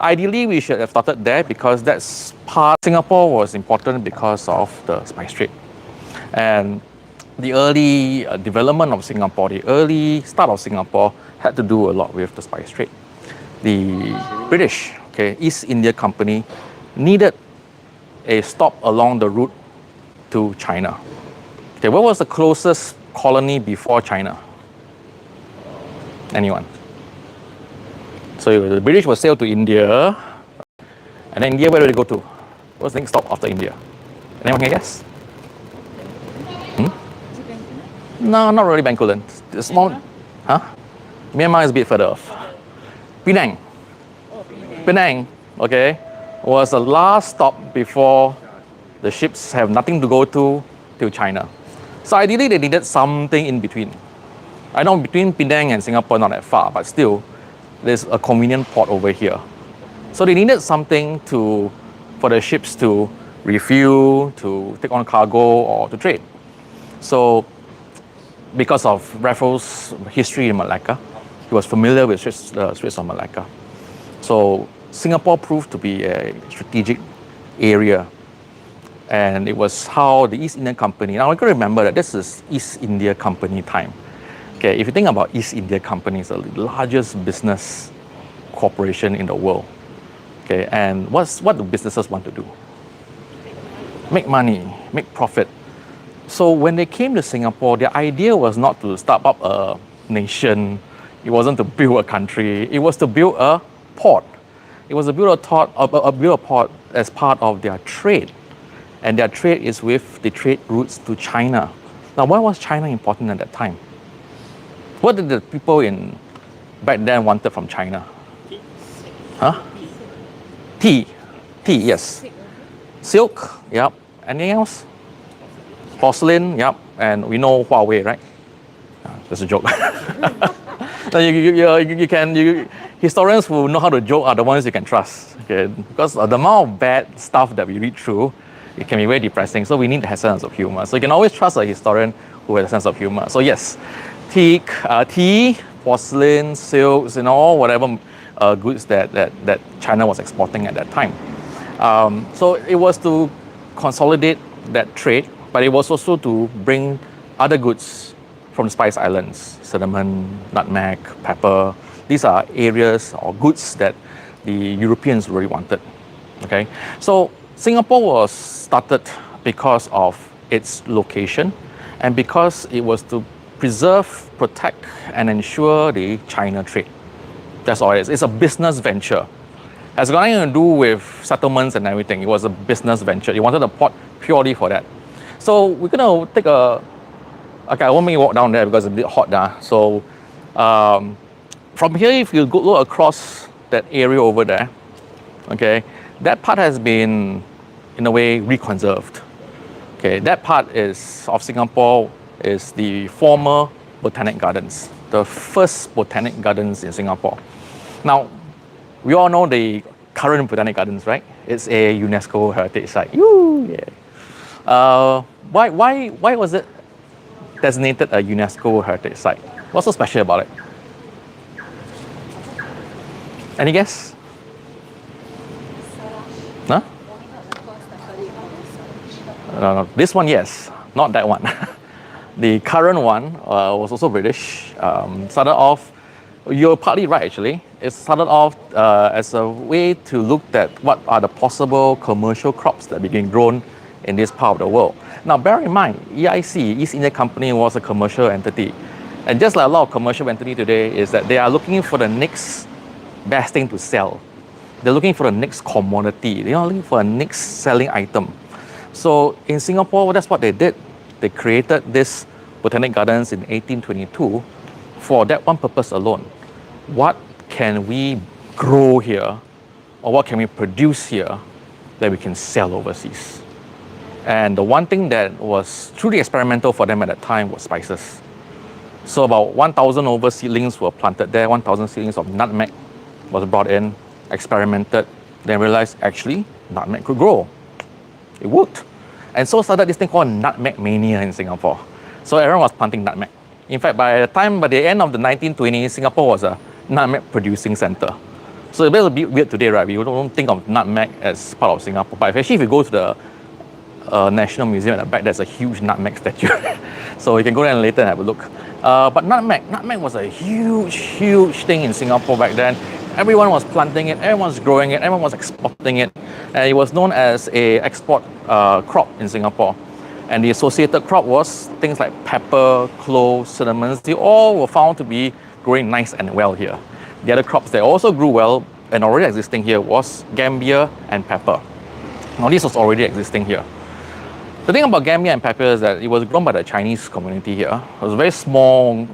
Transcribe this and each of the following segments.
Ideally, we should have started there because that's part. Singapore was important because of the spice trade. And the early development of Singapore, the early start of Singapore had to do a lot with the spice trade. The British, okay, East India Company needed a stop along the route to China. Okay, what was the closest colony before China? Anyone? So the British would sail to India, and then India, where do they go to? What's the next stop after India? Anyone can guess? No, not really Bencoolen. The small, huh? Myanmar is a bit further off. Penang. Penang, okay, was the last stop before the ships have nothing to go to till China. So ideally, they needed something in between. I know between Penang and Singapore not that far, but still, there's a convenient port over here. So they needed something for the ships to refuel, to take on cargo, or to trade. So because of Raffles' history in Malacca, he was familiar with the Straits of Malacca. So Singapore proved to be a strategic area. And it was how the East India Company, now you got to remember that this is East India Company time. Okay, if you think about East India Company, it's the largest business corporation in the world. Okay, and what do businesses want to do? Make money, make profit. So when they came to Singapore, their idea was not to start up a nation. It wasn't to build a country. It was to build a port. It was to build a port as part of their trade. And their trade is with the trade routes to China. Now, why was China important at that time? What did the people back then wanted from China? Huh? Tea. Tea, yes. Silk, yep. Anything else? Porcelain, yep. And we know Huawei, right? That's a joke. Historians who know how to joke are the ones you can trust. Okay? Because the amount of bad stuff that we read through, it can be very depressing. So we need to have a sense of humor. So you can always trust a historian who has a sense of humor. So yes, tea, porcelain, silks, whatever goods that China was exporting at that time. So it was to consolidate that trade, but it was also to bring other goods from the Spice Islands, cinnamon, nutmeg, pepper. These are areas or goods that the Europeans really wanted. Okay, so Singapore was started because of its location and because it was to preserve, protect, and ensure the China trade. That's all it is. It's a business venture. It has got nothing to do with settlements and everything. It was a business venture. It wanted a port purely for that. So we're going to take okay, I won't make you walk down there because it's a bit hot there. So from here, if you go look across that area over there, okay, that part has been, in a way, reconserved. Okay, that part of Singapore is the former Botanic Gardens, the first Botanic Gardens in Singapore. Now, we all know the current Botanic Gardens, right? It's a UNESCO heritage site. Yeah. Why was it designated a UNESCO heritage site? What's so special about it? Any guess? Huh? No, this one, yes. Not that one. The current one was also British. Started off, you're partly right actually. It started off as a way to look at what are the possible commercial crops that being grown in this part of the world. Now bear in mind, EIC, East India Company, was a commercial entity. And just like a lot of commercial entity today is that they are looking for the next best thing to sell. They're looking for the next commodity. They're not looking for a next selling item. So in Singapore, that's what they did. They created this Botanic Gardens in 1822 for that one purpose alone. What can we grow here, or what can we produce here that we can sell overseas? And the one thing that was truly experimental for them at that time was spices. So about 1,000 over seedlings were planted there, 1,000 seedlings of nutmeg was brought in, experimented, then realized actually nutmeg could grow. It worked. And so started this thing called nutmeg mania in Singapore. So everyone was planting nutmeg. In fact, by the end of the 1920s, Singapore was a nutmeg producing center. So it's a bit weird today, right? We don't think of nutmeg as part of Singapore. But actually, if you go to the National Museum at the back, there's a huge nutmeg statue. So you can go there later and have a look. But nutmeg was a huge thing in Singapore back then. Everyone was planting it, everyone was growing it, everyone was exporting it. And it was known as a export crop in Singapore. And the associated crop was things like pepper, cloves, cinnamons. They all were found to be growing nice and well here. The other crops that also grew well and already existing here was gambia and pepper. Now this was already existing here. The thing about gambia and pepper is that it was grown by the Chinese community here. It was a very small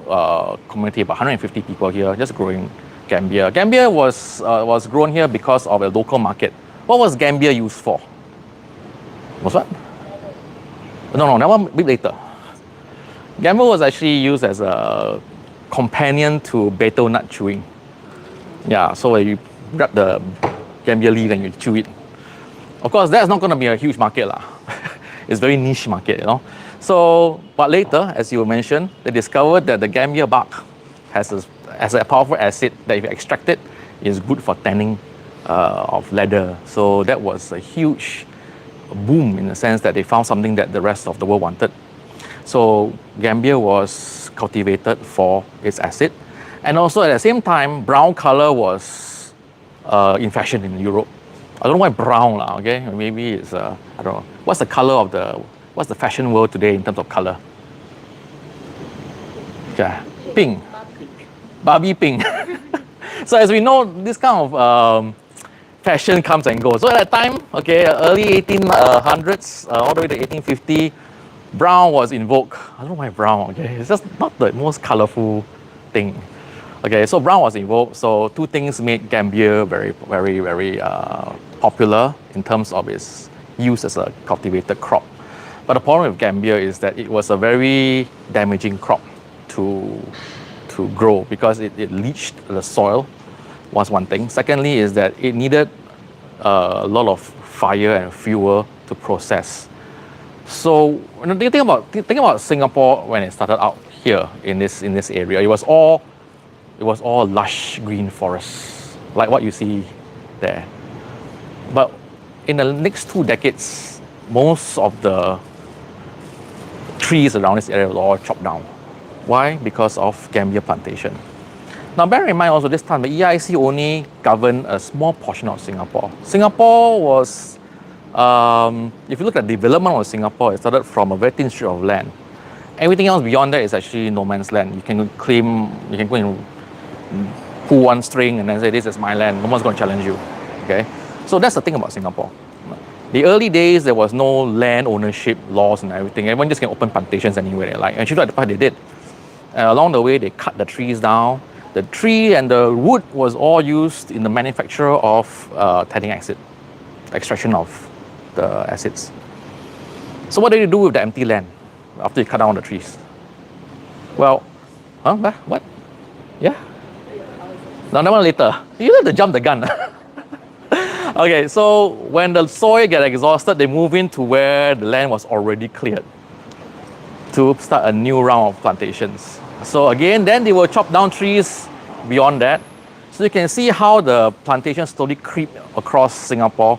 community, about 150 people here, just growing gambia. Gambia was grown here because of a local market. What was gambia used for? Was what? No, that one a bit later. Gambia was actually used as a companion to betel nut chewing. Yeah, so when you grab the gambia leaf and you chew it. Of course, that's not going to be a huge market lah. It's a very niche market, you know. So, but later, as you mentioned, they discovered that the gambia bark has a powerful acid that if you extract it, is good for tanning of leather. So that was a huge boom in the sense that they found something that the rest of the world wanted. So gambia was cultivated for its acid. And also at the same time, brown color was in fashion in Europe. I don't know why brown, okay? Maybe it's, I don't know. What's the color of what's the fashion world today in terms of color? Yeah, pink. Barbie pink. So as we know, this kind of fashion comes and goes. So at that time, okay, early 1800s, all the way to 1850, brown was in vogue. I don't know why brown, okay? It's just not the most colorful thing. Okay, so brown was in vogue. So two things made gambia very popular in terms of its use as a cultivated crop. But the problem with gambia is that it was a very damaging crop to grow because it leached the soil, was one thing. Secondly is that it needed a lot of fire and fuel to process. So when you think about Singapore when it started out here in this area, it was all lush green forests, like what you see there. But in the next 2 decades, most of the trees around this area were all chopped down. Why? Because of gambia plantation. Now bear in mind also this time, the EIC only governed a small portion of Singapore. Singapore was, if you look at the development of Singapore, it started from a very thin strip of land. Everything else beyond that is actually no man's land. You can go and pull one string and then say, this is my land, no one's going to challenge you, okay? So that's the thing about Singapore. The early days, there was no land ownership laws and everything. Everyone just can open plantations anywhere they like. Actually, that's what they did. Along the way, they cut the trees down. The tree and the wood was all used in the manufacture of tannic acid, extraction of the acids. So what did you do with the empty land after you cut down the trees? Well, what? Yeah? No, that one later. You have to jump the gun. Okay, so when the soil get exhausted, they move into where the land was already cleared to start a new round of plantations. So again, then they will chop down trees beyond that. So you can see how the plantation slowly creep across Singapore.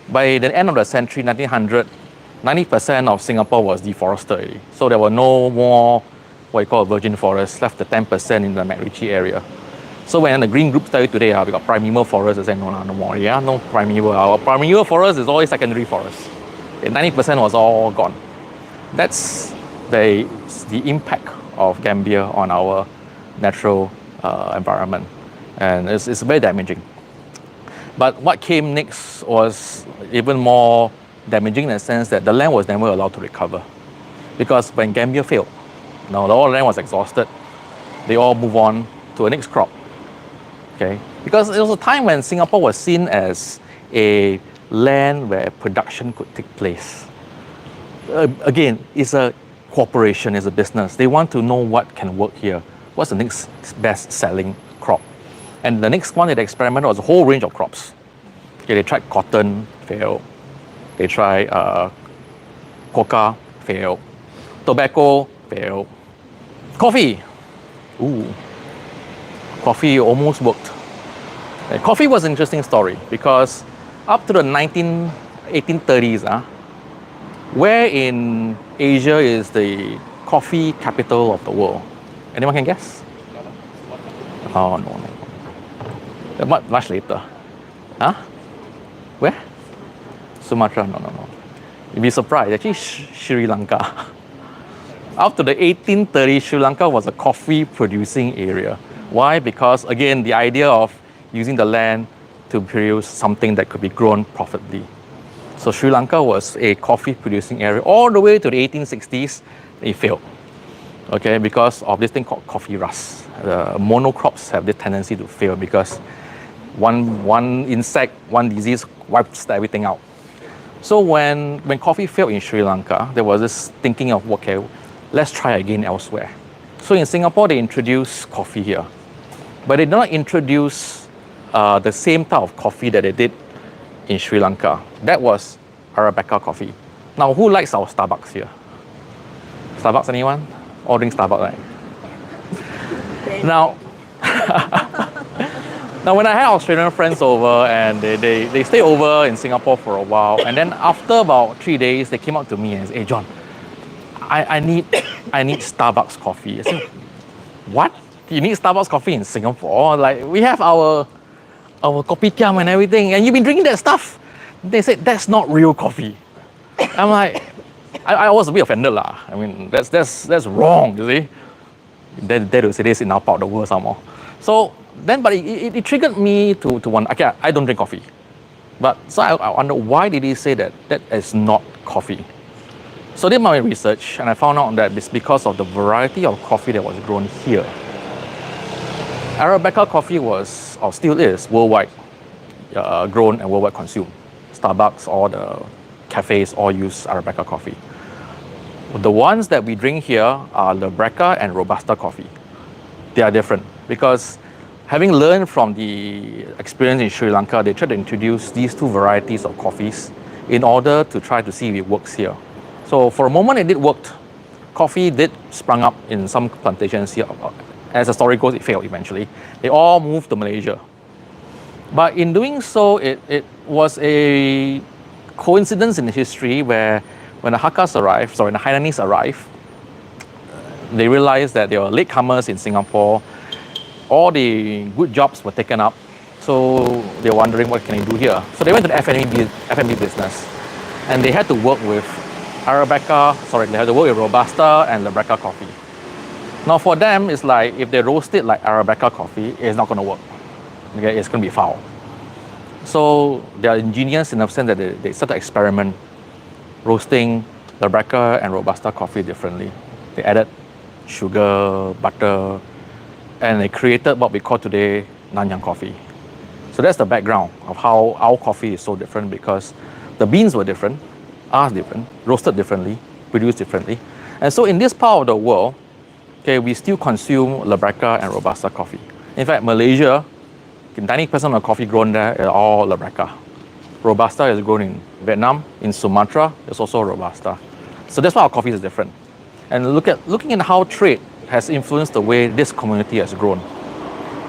By the end of the century, 1900, 90% of Singapore was deforested already. So there were no more what you call virgin forests, left the 10% in the MacRitchie area. So when the green groups tell you today, we got primeval forests, they say no more. Yeah, no primeval. Our primeval forest is always secondary forest. 90% was all gone. That's the impact of gambia on our natural environment, and it's very damaging. But what came next was even more damaging in the sense that the land was never allowed to recover, because when gambia failed, now the whole land was exhausted. They all move on to the next crop. Okay, because it was a time when Singapore was seen as a land where production could take place. Again, it's a corporation, it's a business. They want to know what can work here. What's the next best selling crop? And the next one that they experimented was a whole range of crops. Okay, they tried cotton, failed. They tried coca, failed. Tobacco, failed. Coffee, coffee almost worked. Coffee was an interesting story because up to the 1830s, where in Asia is the coffee capital of the world? Anyone can guess? Oh, no. Much later. Huh? Where? Sumatra? No. You'd be surprised. Actually, Sri Lanka. Up to the 1830s, Sri Lanka was a coffee producing area. Why? Because again, the idea of using the land to produce something that could be grown profitably. So Sri Lanka was a coffee producing area all the way to the 1860s. It failed, okay, because of this thing called coffee rust. Monocrops have the tendency to fail because one insect, one disease wipes everything out. So when coffee failed in Sri Lanka, there was this thinking of, okay, let's try again elsewhere. So in Singapore, they introduced coffee here, but they did not introduce the same type of coffee that they did in Sri Lanka. That was Arabica coffee. Now, who likes our Starbucks here? Starbucks, anyone? All drink Starbucks, right? Now, now when I had Australian friends over and they stay over in Singapore for a while, and then after about 3 days, they came up to me and said, "Hey, John, I need Starbucks coffee." I said, "What? You need Starbucks coffee in Singapore? Like, we have our kopitiam and everything, and you've been drinking that stuff." They said, "That's not real coffee." I'm like, I was a bit offended lah. I mean, that's wrong, you see. They will say this in our part of the world somehow. So then, but it triggered me to wonder. Okay, I don't drink coffee, but so I wonder, why did he say that is not coffee? So I did my research and I found out that it's because of the variety of coffee that was grown here. Arabica coffee was, or still is, worldwide grown and worldwide consumed. Starbucks, all the cafes all use Arabica coffee. The ones that we drink here are Libreca and Robusta coffee. They are different because having learned from the experience in Sri Lanka, they tried to introduce these two varieties of coffees in order to try to see if it works here. So for a moment it did work. Coffee did sprung up in some plantations here. As the story goes, it failed eventually. They all moved to Malaysia. But in doing so, it was a coincidence in history where when the Hainanese arrived, they realized that they were latecomers in Singapore. All the good jobs were taken up. So they were wondering, what can they do here? So they went to the F&B business. And they had to work with they had to work with Robusta and Libreca coffee. Now for them, it's like, if they roast it like Arabica coffee, it's not going to work. Okay, it's going to be foul. So they are ingenious in the sense that they start to experiment roasting Libreca and Robusta coffee differently. They added sugar, butter, and they created what we call today Nanyang coffee. So that's the background of how our coffee is so different, because the beans were different, are different, roasted differently, produced differently. And so in this part of the world, okay, we still consume Libreca and Robusta coffee. In fact, Malaysia, 90% of coffee grown there is all Libreca. Robusta is grown in Vietnam, in Sumatra, there's also Robusta. So that's why our coffee is different. And looking at how trade has influenced the way this community has grown.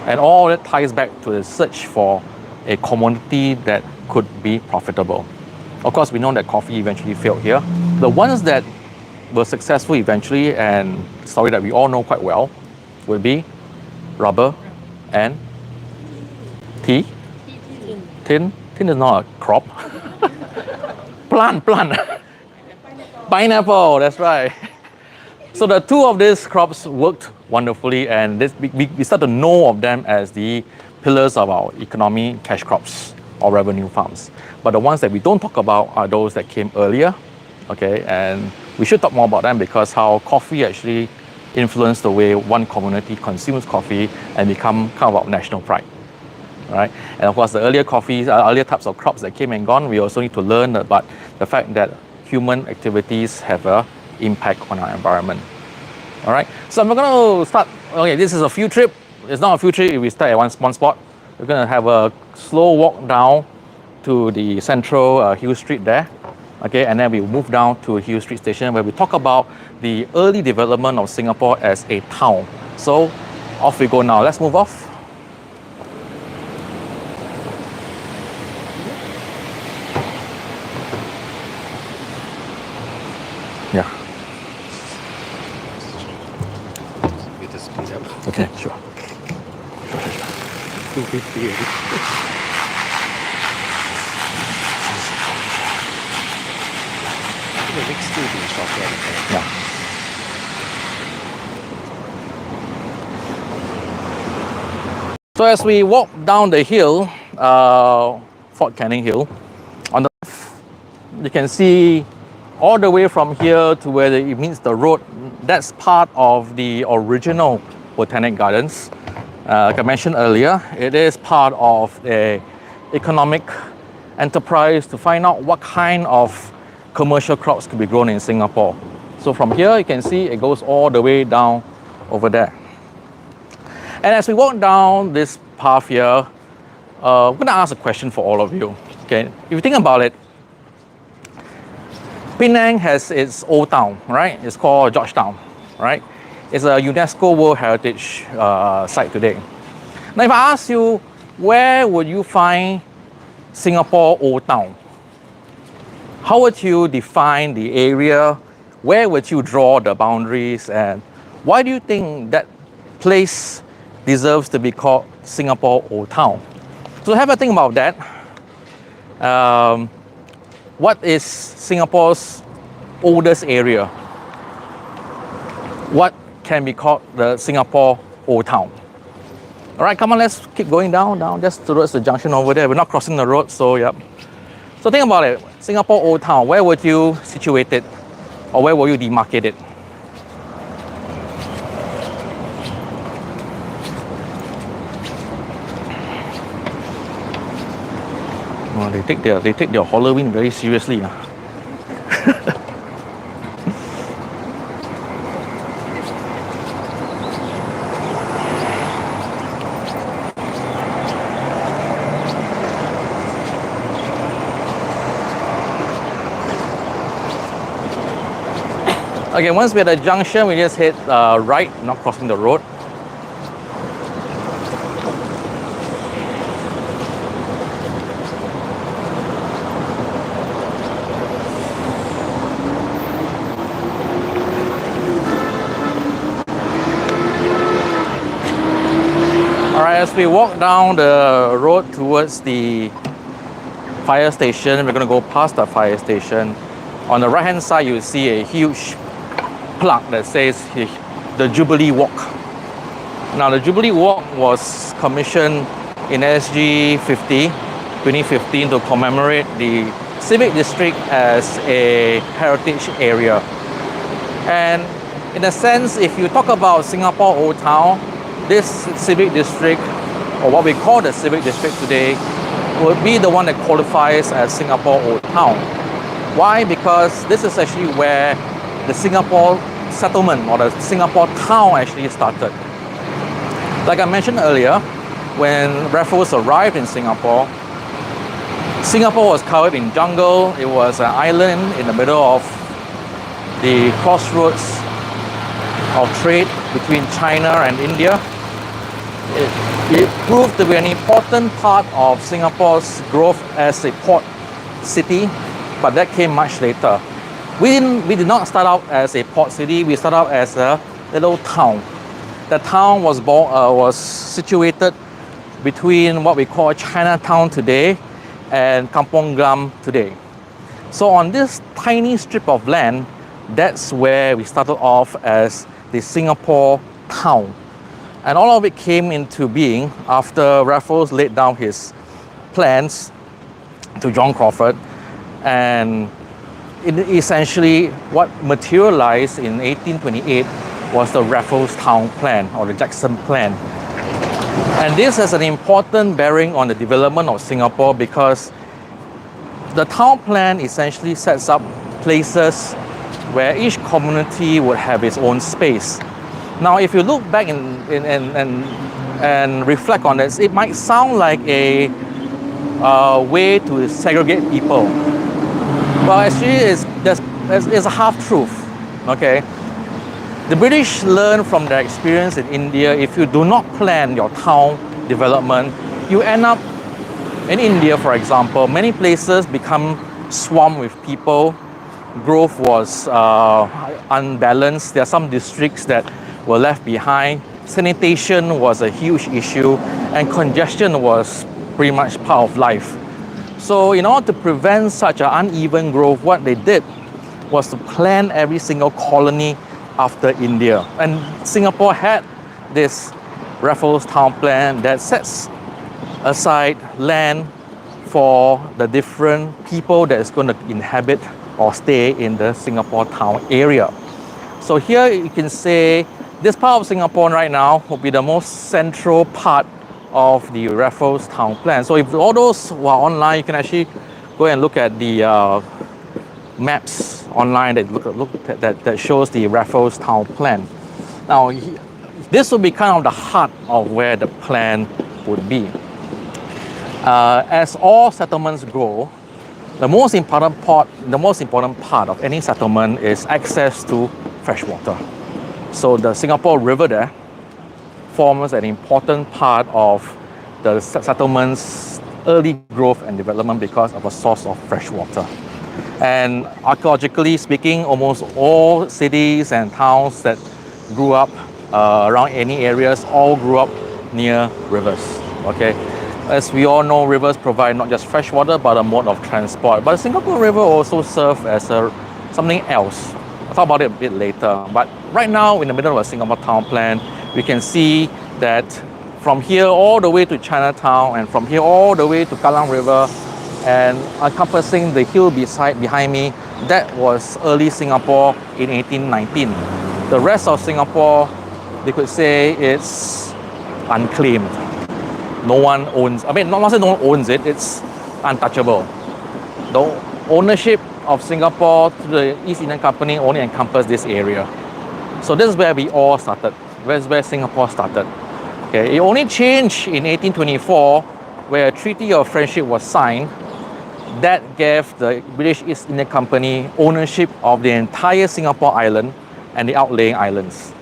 And all that ties back to the search for a commodity that could be profitable. Of course, we know that coffee eventually failed here. The ones that were successful eventually, and the story that we all know quite well, would be rubber and tea. Tin is not a crop. Plant. Pineapple, that's right. So the two of these crops worked wonderfully, and we start to know of them as the pillars of our economy, cash crops or revenue farms. But the ones that we don't talk about are those that came earlier, okay? And we should talk more about them, because how coffee actually influenced the way one community consumes coffee and become kind of our national pride, right? And of course, the earlier types of crops that came and gone, we also need to learn about the fact that human activities have an impact on our environment. All right, so I'm going to start. Okay, this is a field trip. It's not a field trip if we start at one spot. We're going to have a slow walk down to the central Hill Street there. Okay, and then we move down to Hill Street Station, where we talk about the early development of Singapore as a town. So off we go now. Let's move off. Yeah. You just speed up. Okay, sure. 250. The next two be shorter. Yeah. So as we walk down the hill, Fort Canning Hill, on the left, you can see all the way from here to where it meets the road. That's part of the original Botanic Gardens. Like I mentioned earlier, it is part of a economic enterprise to find out what kind of commercial crops could be grown in Singapore. So from here, you can see it goes all the way down over there. And as we walk down this path here, I'm going to ask a question for all of you. Okay, if you think about it, Penang has its old town, right? It's called Georgetown, right? It's a UNESCO World Heritage site today. Now, if I ask you, where would you find Singapore Old Town? How would you define the area? Where would you draw the boundaries? And why do you think that place deserves to be called Singapore Old Town? So have a think about that. What is Singapore's oldest area? What can be called the Singapore Old Town? All right, come on, let's keep going down, just towards the junction over there. We're not crossing the road, so yep. So think about it, Singapore Old Town, where would you situate it? Or where will you demarcate it? Well, they take their Halloween very seriously. Okay, once we're at the junction, we just hit right, not crossing the road. Alright, as we walk down the road towards the fire station, we're going to go past the fire station. On the right hand side, you see a huge plaque that says the Jubilee Walk. Now, the Jubilee Walk was commissioned in SG 2015 to commemorate the civic district as a heritage area. And in a sense, if you talk about Singapore Old Town, this civic district, or what we call the civic district today, would be the one that qualifies as Singapore Old Town. Why? Because this is actually where the Singapore settlement or the Singapore town actually started. Like I mentioned earlier, when Raffles arrived in Singapore, Singapore was covered in jungle. It was an island in the middle of the crossroads of trade between China and India. It proved to be an important part of Singapore's growth as a port city, but that came much later. We did not start out as a port city, we started out as a little town. The town was situated between what we call Chinatown today and Kampong Glam today. So on this tiny strip of land, that's where we started off as the Singapore town. And all of it came into being after Raffles laid down his plans to John Crawford. And essentially what materialized in 1828 was the Raffles Town Plan or the Jackson Plan. And this has an important bearing on the development of Singapore because the town plan essentially sets up places where each community would have its own space. Now, if you look back and reflect on this, it might sound like a way to segregate people. Well, actually, it's a half-truth, okay? The British learned from their experience in India, if you do not plan your town development, you end up, in India, for example, many places become swarmed with people. growth was unbalanced. There are some districts that were left behind. Sanitation was a huge issue, and congestion was pretty much part of life. So in order to prevent such an uneven growth, what they did was to plan every single colony after India. And Singapore had this Raffles Town plan that sets aside land for the different people that is going to inhabit or stay in the Singapore town area. So here you can say this part of Singapore right now will be the most central part of the Raffles Town plan. So if all those who are online, you can actually go and look at the maps online that shows the Raffles Town plan. Now, this will be kind of the heart of where the plan would be. As all settlements grow, the most important part of any settlement is access to fresh water. So the Singapore River there forms an important part of the settlement's early growth and development because of a source of fresh water. And archaeologically speaking, almost all cities and towns that grew up around any areas all grew up near rivers. Okay, as we all know, rivers provide not just fresh water but a mode of transport. But the Singapore River also serves as something else. I'll talk about it a bit later. But right now, in the middle of a Singapore town plan, we can see that from here all the way to Chinatown and from here all the way to Kallang River and encompassing the hill behind me, that was early Singapore in 1819. The rest of Singapore, they could say, it's unclaimed. No one owns, not saying no one owns it, it's untouchable. The ownership of Singapore to the East Indian Company only encompassed this area. So this is where we all started. This is where Singapore started. Okay, it only changed in 1824, where a Treaty of Friendship was signed that gave the British East India Company ownership of the entire Singapore island and the outlying islands.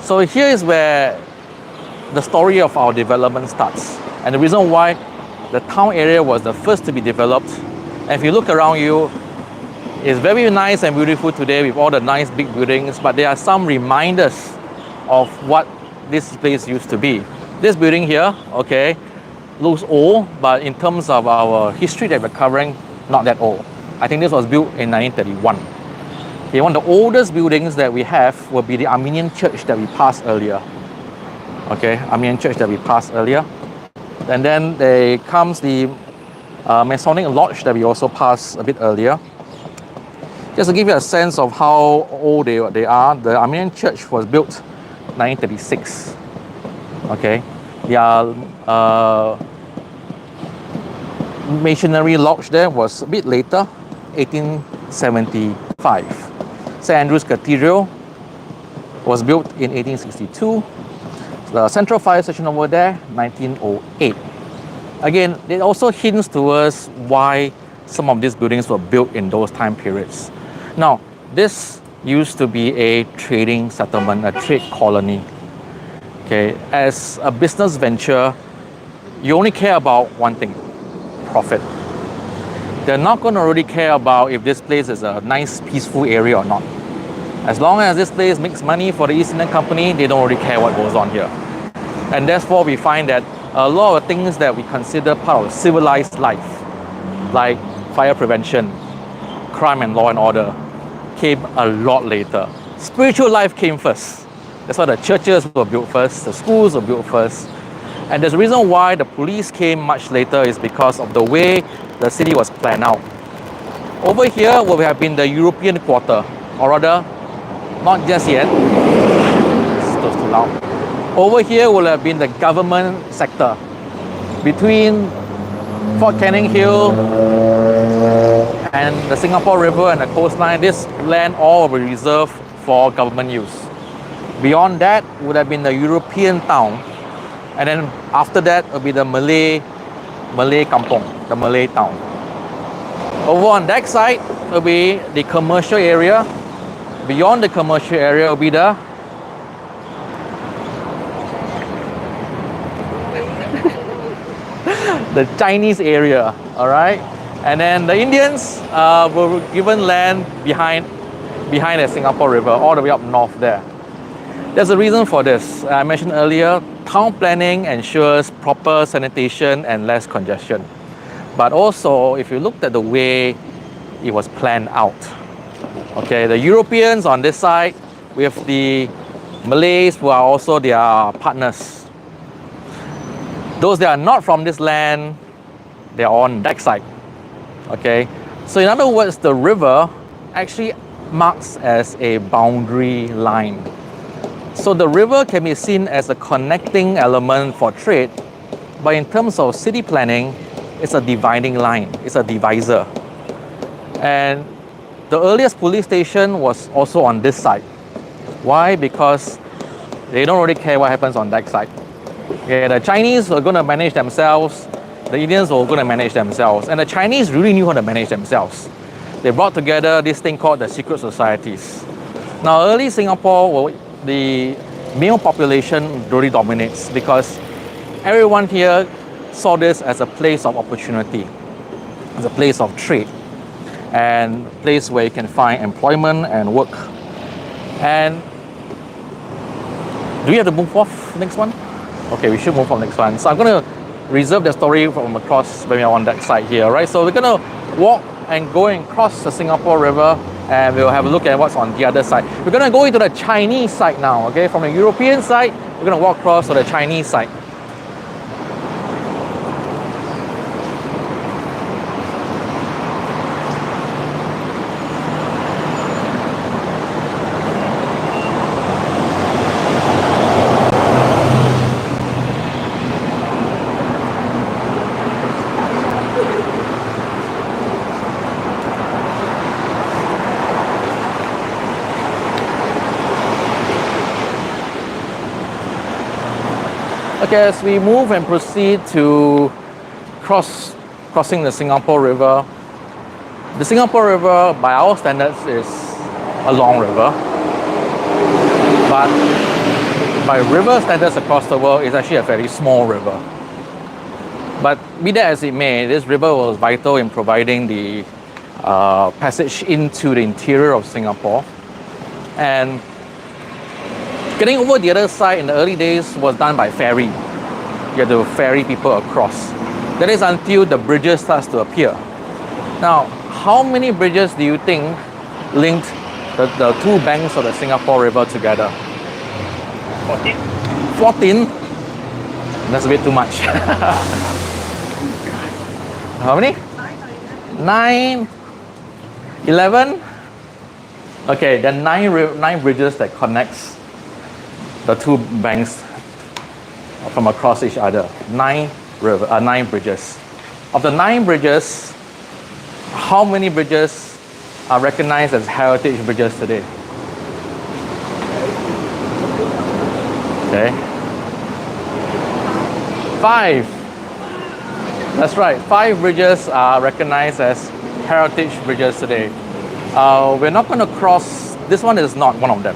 So here is where the story of our development starts. And the reason why the town area was the first to be developed. And if you look around you, it's very nice and beautiful today with all the nice big buildings, but there are some reminders of what this place used to be. This building here, okay, looks old, but in terms of our history that we're covering, not that old. I think this was built in 1931. Okay, one of the oldest buildings that we have will be the Armenian church that we passed earlier. Okay, Armenian church that we passed earlier. And then there comes the Masonic Lodge that we also passed a bit earlier. Just to give you a sense of how old they are, the Armenian church was built 1936. Okay, the Masonry Lodge there was a bit later, 1875. St. Andrew's Cathedral was built in 1862. The Central Fire Station over there, 1908. Again, it also hints to us why some of these buildings were built in those time periods. Now, this used to be a trading settlement, a trade colony. Okay, as a business venture, you only care about one thing: profit. They're not going to really care about if this place is a nice, peaceful area or not. As long as this place makes money for the East Indian Company, they don't really care what goes on here. And therefore, we find that a lot of things that we consider part of civilized life, like fire prevention, crime and law and order, came a lot later. Spiritual life came first. That's why the churches were built first, the schools were built first. And there's a reason why the police came much later is because of the way the city was planned out. Over here will have been the European quarter, or rather, not just yet, it's too loud. Over here will have been the government sector. Between Fort Canning Hill and the Singapore River and the coastline, this land all will be reserved for government use. Beyond that would have been the European town, and then after that will be the Malay kampong, the Malay town. Over on that side will be the commercial area. Beyond the commercial area will be the Chinese area, all right? And then the Indians were given land behind the Singapore River, all the way up north there. There's a reason for this. I mentioned earlier, town planning ensures proper sanitation and less congestion. But also, if you looked at the way it was planned out, okay, the Europeans on this side with the Malays who are also their partners. Those that are not from this land, they're on that side. Okay, so in other words, the river actually marks as a boundary line. So the river can be seen as a connecting element for trade, but in terms of city planning, it's a dividing line, it's a divisor. And the earliest police station was also on this side. Why? Because they don't really care what happens on that side. Okay, the Chinese are going to manage themselves, the Indians were going to manage themselves, and the Chinese really knew how to manage themselves. They brought together this thing called the secret societies. Now, early Singapore, the male population really dominates because everyone here saw this as a place of opportunity, as a place of trade, and a place where you can find employment and work. And do we have to move off next one? Okay, we should move on next one. So I'm going to reserve the story from across when we're on that side here, right? So we're going to walk and go and cross the Singapore River, and we'll have a look at what's on the other side. We're going to go into the Chinese side now, okay? From the European side, we're going to walk across to the Chinese side. Okay, as we move and proceed to crossing the Singapore River, the Singapore River, by our standards, is a long river. But by river standards across the world, it's actually a very small river. But be that as it may, this river was vital in providing the passage into the interior of Singapore. And getting over the other side in the early days was done by ferry. You had to ferry people across. That is until the bridges starts to appear. Now, how many bridges do you think linked the two banks of the Singapore River together? 14. 14? That's a bit too much. How many? 9? 11? Okay, there are nine bridges that connects the two banks from across each other. 9 bridges. Of the 9 bridges, how many bridges are recognized as heritage bridges today? Okay. 5. That's right. 5 bridges are recognized as heritage bridges today. We're not going to cross. This one is not one of them.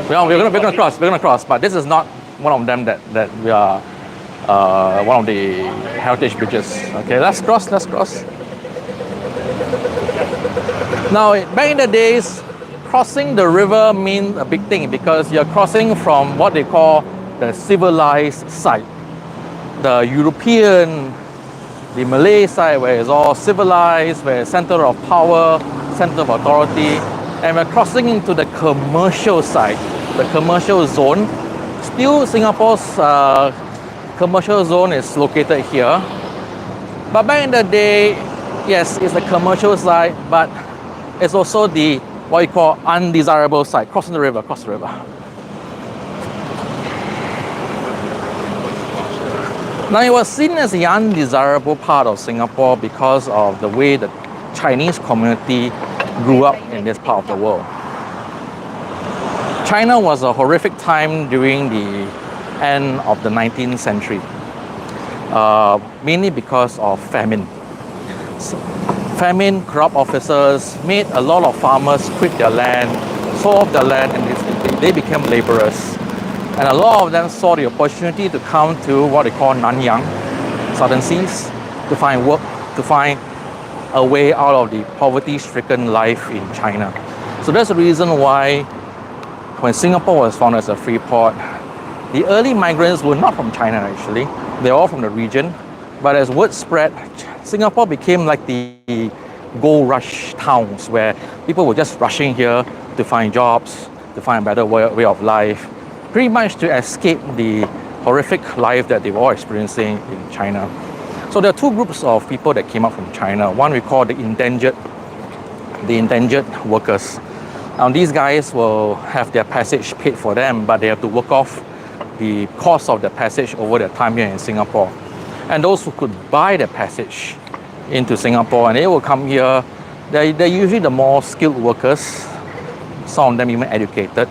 We're going to cross, but this is not one of them that we are one of the heritage bridges. Okay, let's cross. Now, back in the days, crossing the river means a big thing because you're crossing from what they call the civilized side. The European, the Malay side, where it's all civilized, where it's center of power, center of authority, and we're crossing into the commercial side, the commercial zone. Still, Singapore's commercial zone is located here. But back in the day, yes, it's the commercial side, but it's also the what you call undesirable side, crossing the river. Now, it was seen as the undesirable part of Singapore because of the way the Chinese community grew up in this part of the world. China was a horrific time during the end of the 19th century, mainly because of famine. Famine, corrupt officers made a lot of farmers quit their land, sold off their land, and they became laborers. And a lot of them saw the opportunity to come to what they call Nanyang, southern seas, to find work, to find a way out of the poverty-stricken life in China. So that's the reason why when Singapore was founded as a free port, the early migrants were not from China actually. They're all from the region. But as word spread, Singapore became like the gold rush towns where people were just rushing here to find jobs, to find a better way of life, pretty much to escape the horrific life that they were all experiencing in China. So there are two groups of people that came up from China. One we call the indentured workers. Now these guys will have their passage paid for them, but they have to work off the cost of the passage over their time here in Singapore. And those who could buy the passage into Singapore and they will come here, they're usually the more skilled workers, some of them even educated,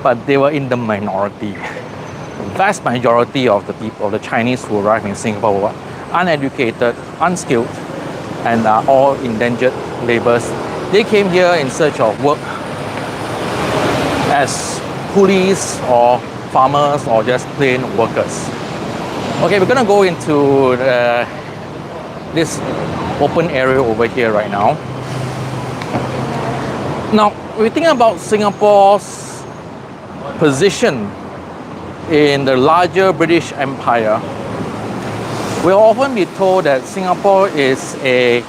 but they were in the minority. The vast majority of the people, of the Chinese who arrived in Singapore were uneducated, unskilled, and are all indentured laborers. They came here in search of work as coolies or farmers or just plain workers. Okay, we're gonna go into this open area over here right now. Now, we think about Singapore's position in the larger British Empire. We'll often be told that Singapore is a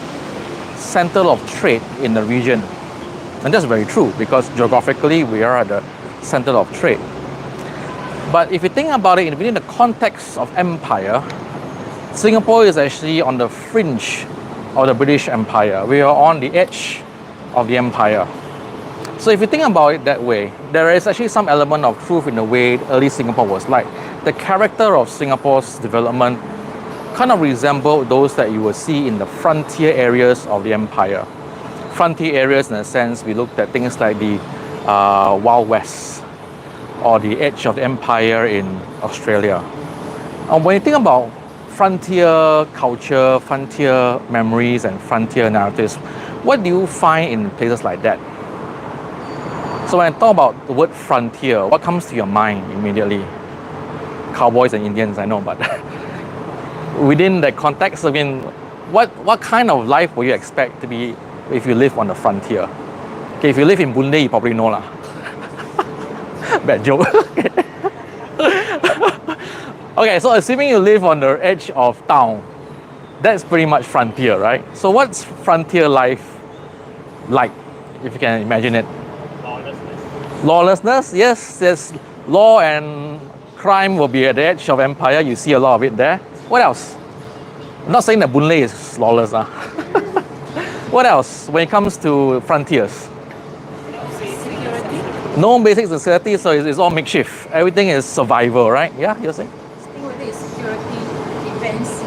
center of trade in the region. And that's very true because geographically we are at the center of trade. But if you think about it within the context of empire, Singapore is actually on the fringe of the British Empire. We are on the edge of the empire. So if you think about it that way, there is actually some element of truth in the way early Singapore was like. The character of Singapore's development kind of resembled those that you will see in the frontier areas of the empire. Frontier areas in a sense, we looked at things like the Wild West or the edge of the empire in Australia. When you think about frontier culture, frontier memories and frontier narratives, what do you find in places like that? So when I talk about the word frontier, what comes to your mind immediately? Cowboys and Indians, I know, but within that context, I mean, what kind of life would you expect to be if you live on the frontier? Okay, if you live in Boon Lay, you probably know lah. Bad joke. Okay, so assuming you live on the edge of town, that's pretty much frontier, right? So what's frontier life like, if you can imagine it? Lawlessness, yes, there's law and crime will be at the edge of empire. You see a lot of it there. What else? I'm not saying that Boon Lay is lawless. What else when it comes to frontiers? No basic security, so it's all makeshift. Everything is survival, right? Yeah, you're saying? Security, defense.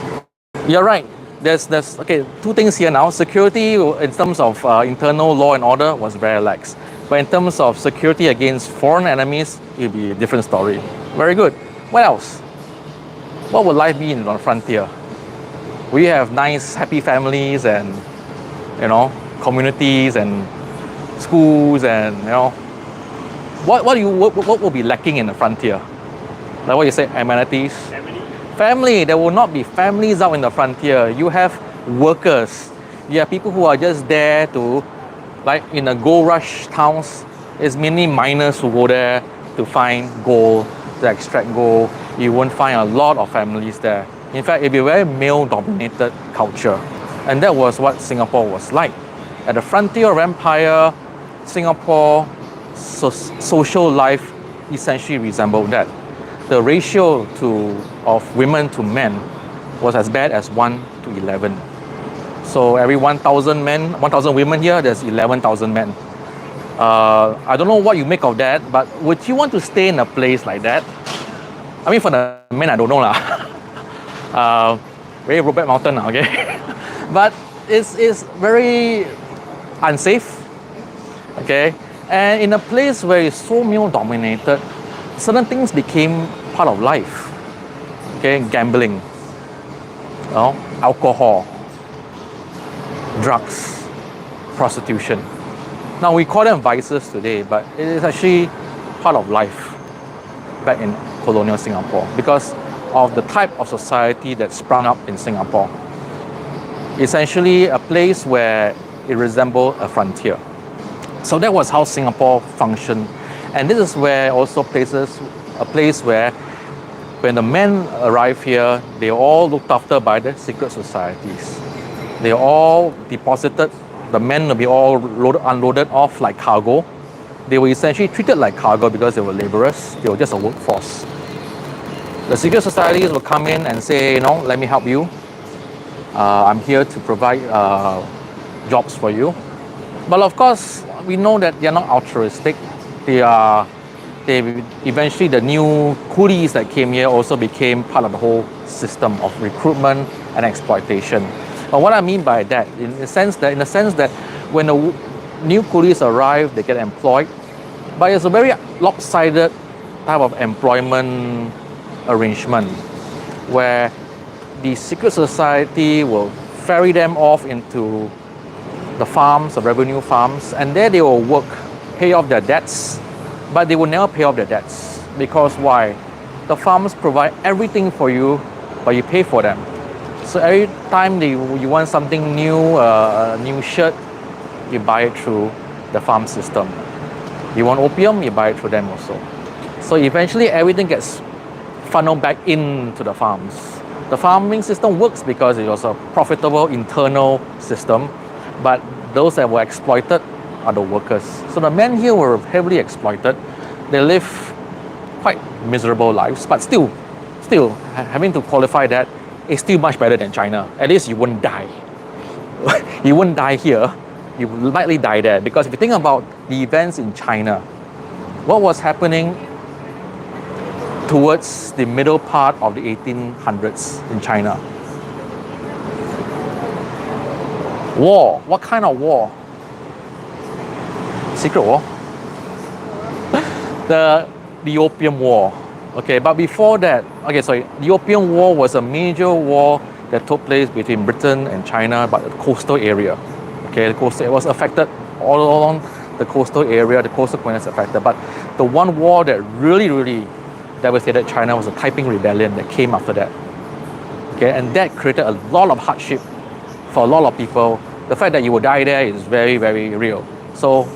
You're right. There's okay, two things here now. Security in terms of internal law and order was very lax. But in terms of security against foreign enemies, it'll be a different story. Very good. What else? What would life be on the frontier? We have nice, happy families and, you know, communities and schools and, you know, what will be lacking in the frontier? Like what you say, amenities? Family. There will not be families out in the frontier. You have workers. You have people who are just there to, like in the gold rush towns, it's mainly miners who go there to find gold, to extract gold. You won't find a lot of families there. In fact, it'll be a very male-dominated culture. And that was what Singapore was like. At the frontier of empire, Singapore social life essentially resembled that. The ratio of women to men was as bad as 1 to 11. So every 1,000 men, 1,000 women here, there's 11,000 men. I don't know what you make of that, but would you want to stay in a place like that? I mean, for the men, I don't know lah. Very Robert Mountain, okay? But it's very unsafe, okay? And in a place where it's so male-dominated, certain things became part of life, okay? Gambling, you know, alcohol, drugs, prostitution. Now we call them vices today, but it is actually part of life back in colonial Singapore because of the type of society that sprung up in Singapore. essentially a place where it resembled a frontier. So that was how Singapore functioned. And this is where also a place where when the men arrive here, they are all looked after by the secret societies. They are all deposited, the men will be all unloaded off like cargo. They were essentially treated like cargo because they were laborers, they were just a workforce. The secret societies will come in and say, you know, let me help you. I'm here to provide jobs for you. But of course, we know that they're not altruistic. Eventually the new coolies that came here also became part of the whole system of recruitment and exploitation. But what I mean by that, in the sense that when the new coolies arrive, they get employed, but it's a very lopsided type of employment arrangement where the secret society will ferry them off into the farms, the revenue farms, and there they will work, pay off their debts, but they will never pay off their debts. Because why? The farms provide everything for you, but you pay for them. So every time you want something new, a new shirt, you buy it through the farm system. You want opium, you buy it through them also. So eventually everything gets funneled back into the farms. The farming system works because it was a profitable internal system, but those that were exploited are the workers. So the men here were heavily exploited. They live quite miserable lives, but still having to qualify that, it's still much better than China. At least you wouldn't die. You wouldn't die here, you would likely die there. Because if you think about the events in China, what was happening towards the middle part of the 1800s in China? War. What kind of war? Secret war? The Opium War. Okay, but before that, the Opium War was a major war that took place between Britain and China, but the coastal area. Okay, it was affected all along the coastal area, the coastal communities affected. But the one war that really devastated China was the Taiping Rebellion that came after that. Okay, and that created a lot of hardship for a lot of people. The fact that you will die there is very, very real. So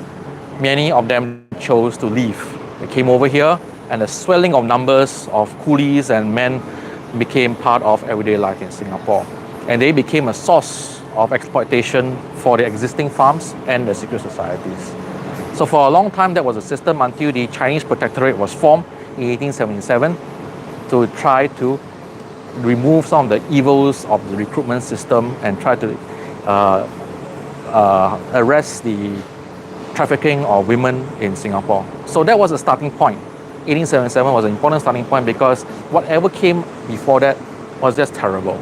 many of them chose to leave. They came over here, and the swelling of numbers of coolies and men became part of everyday life in Singapore. And they became a source of exploitation for the existing farms and the secret societies. So for a long time, that was a system until the Chinese Protectorate was formed in 1877 to try to remove some of the evils of the recruitment system and try to arrest the trafficking of women in Singapore. So that was a starting point. 1877 was an important starting point because whatever came before that was just terrible.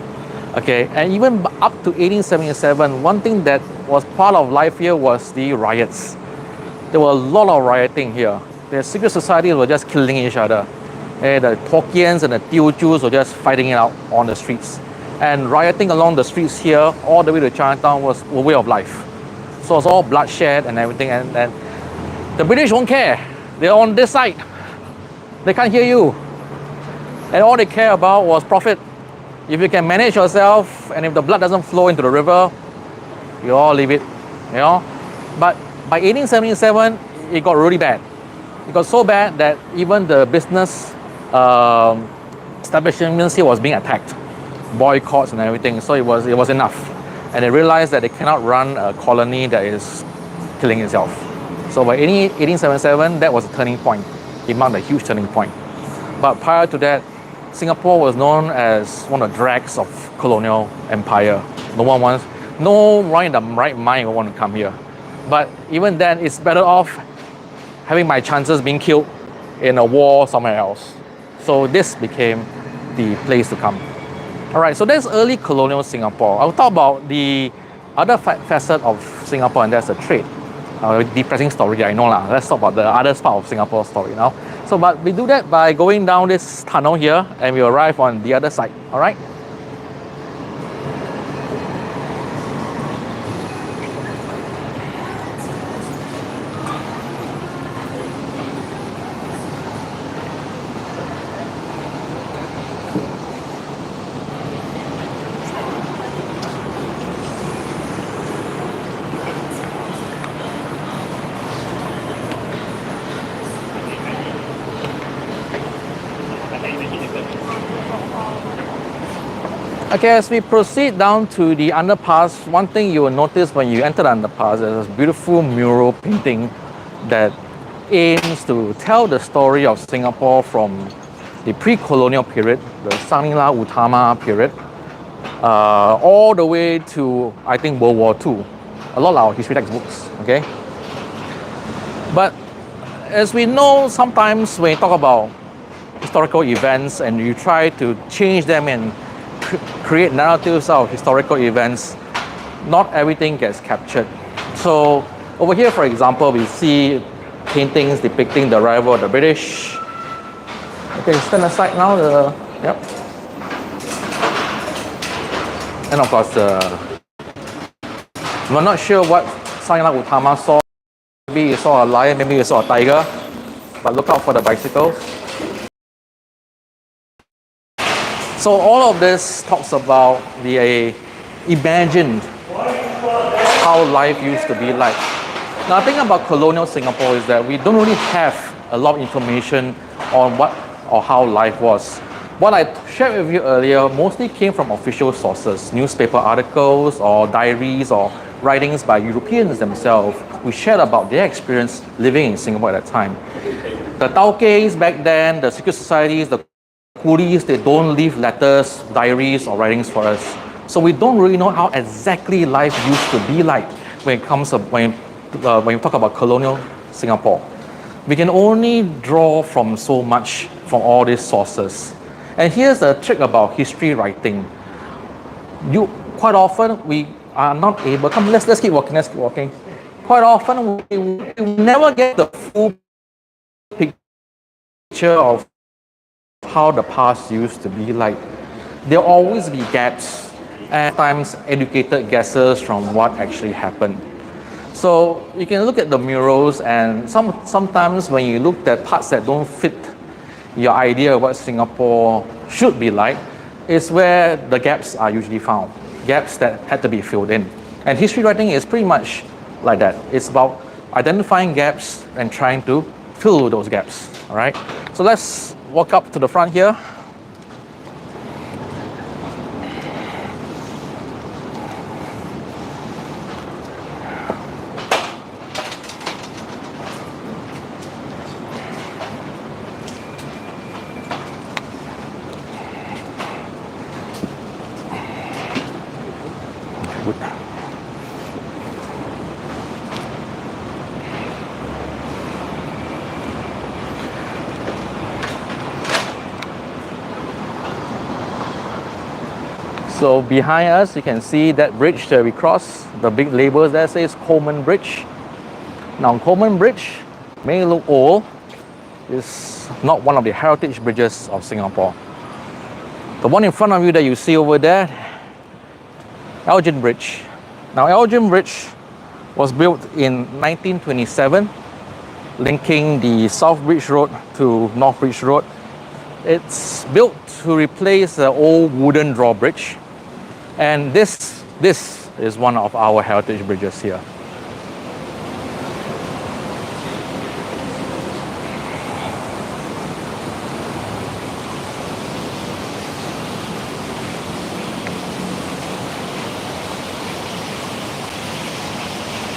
Okay, and even up to 1877, one thing that was part of life here was the riots. There were a lot of rioting here. The secret societies were just killing each other. The Hokkien and the Teochews were just fighting it out on the streets. And rioting along the streets here, all the way to Chinatown, was a way of life. So it's all bloodshed and everything. And the British won't care. They're on this side. They can't hear you. And all they care about was profit. If you can manage yourself, and if the blood doesn't flow into the river, you all leave it, you know. But by 1877, it got really bad. It got so bad that even the business establishments here was being attacked, boycotts and everything. So it was enough, and they realized that they cannot run a colony that is killing itself. So by 1877, that was a turning point. It marked a huge turning point. But prior to that, Singapore was known as one of the dregs of colonial empire. No one in the right mind would want to come here. But even then, it's better off having my chances being killed in a war somewhere else. So this became the place to come. All right, so that's early colonial Singapore. I'll talk about the other facet of Singapore, and that's the trade. Depressing story, I know lah. Let's talk about the other part of Singapore story now. So, but we do that by going down this tunnel here, and we arrive on the other side. All right. Okay, as we proceed down to the underpass, one thing you will notice when you enter the underpass, there's this beautiful mural painting that aims to tell the story of Singapore from the pre-colonial period, the Sanila Utama period, all the way to, I think, World War II. A lot of our history textbooks, okay? But as we know, sometimes when you talk about historical events and you try to change them and create narratives out of historical events, not everything gets captured. So over here, for example, we see paintings depicting the arrival of the British. Okay, stand aside now. Yep. And of course, we're not sure what Sanila Utama saw. Maybe you saw a lion, maybe you saw a tiger, but look out for the bicycles. So all of this talks about the imagined how life used to be like. Now, the thing about colonial Singapore is that we don't really have a lot of information on what or how life was. What I shared with you earlier mostly came from official sources, newspaper articles or diaries or writings by Europeans themselves who shared about their experience living in Singapore at that time. The Tauke's back then, the secret societies, the coolies, they don't leave letters, diaries, or writings for us. So we don't really know how exactly life used to be like when it comes to when we talk about colonial Singapore. We can only draw from so much from all these sources. And here's the trick about history writing. Quite often we are not able. Come, let's keep walking. Let's keep walking. Quite often we never get the full picture of how the past used to be like. There'll always be gaps and times educated guesses from what actually happened. So you can look at the murals and sometimes when you look at parts that don't fit your idea of what Singapore should be like, is where the gaps are usually found. Gaps that had to be filled in. And history writing is pretty much like that. It's about identifying gaps and trying to fill those gaps. All right. So let's walk up to the front here. So behind us, you can see that bridge that we crossed. The big labels there says Coleman Bridge. Now, Coleman Bridge may look old. It's not one of the heritage bridges of Singapore. The one in front of you that you see over there, Elgin Bridge. Now, Elgin Bridge was built in 1927, linking the South Bridge Road to North Bridge Road. It's built to replace the old wooden drawbridge. And this is one of our heritage bridges here.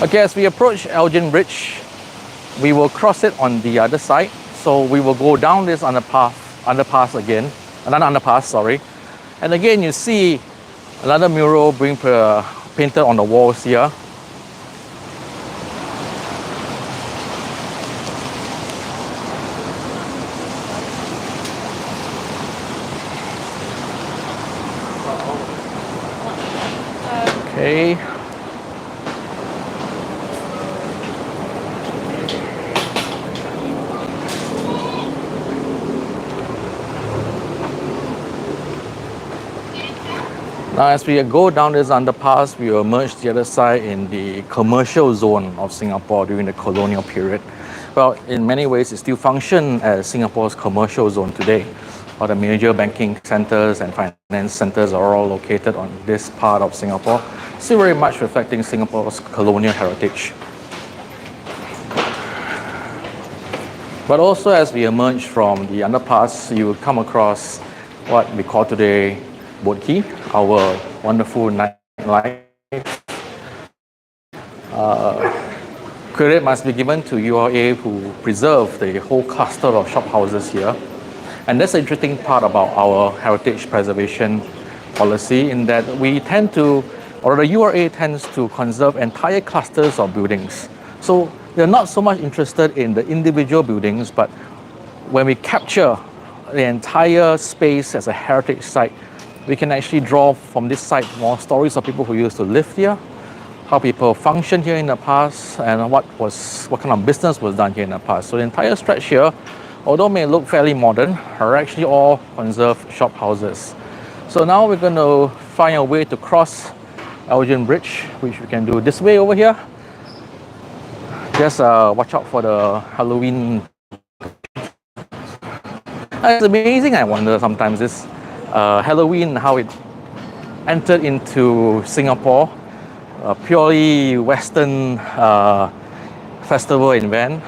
Okay, as we approach Elgin Bridge, we will cross it on the other side. So we will go down this underpass again, another underpass, sorry. And again, you see another mural being painted on the walls here. Okay. Now, as we go down this underpass, we will emerge the other side in the commercial zone of Singapore during the colonial period. Well, in many ways, it still functions as Singapore's commercial zone today. All the major banking centers and finance centers are all located on this part of Singapore, still very much reflecting Singapore's colonial heritage. But also, as we emerge from the underpass, you will come across what we call today boat quay, our wonderful nightlife. Credit must be given to URA who preserved the whole cluster of shop houses here. And that's the interesting part about our heritage preservation policy, in that we tend to, or the URA tends to conserve entire clusters of buildings. So they're not so much interested in the individual buildings, but when we capture the entire space as a heritage site, we can actually draw from this site more stories of people who used to live here, how people functioned here in the past, and what kind of business was done here in the past. So the entire stretch here, although may look fairly modern, are actually all conserved shop houses. So now we're going to find a way to cross Elgin Bridge, which we can do this way over here. Just watch out for the Halloween. It's amazing, I wonder sometimes, this Halloween, how it entered into Singapore, a purely Western festival event,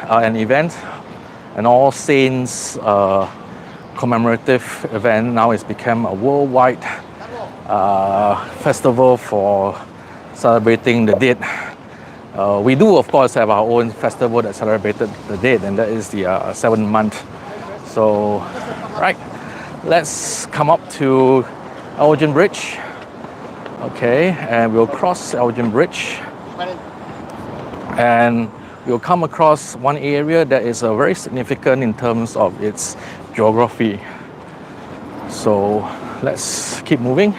an All Saints commemorative event. Now it's become a worldwide festival for celebrating the dead. We do, of course, have our own festival that celebrated the dead, and that is the 7th month. So, right, let's come up to Elgin Bridge. Okay, and we'll cross Elgin Bridge, and we'll come across one area that is very significant in terms of its geography. So let's keep moving.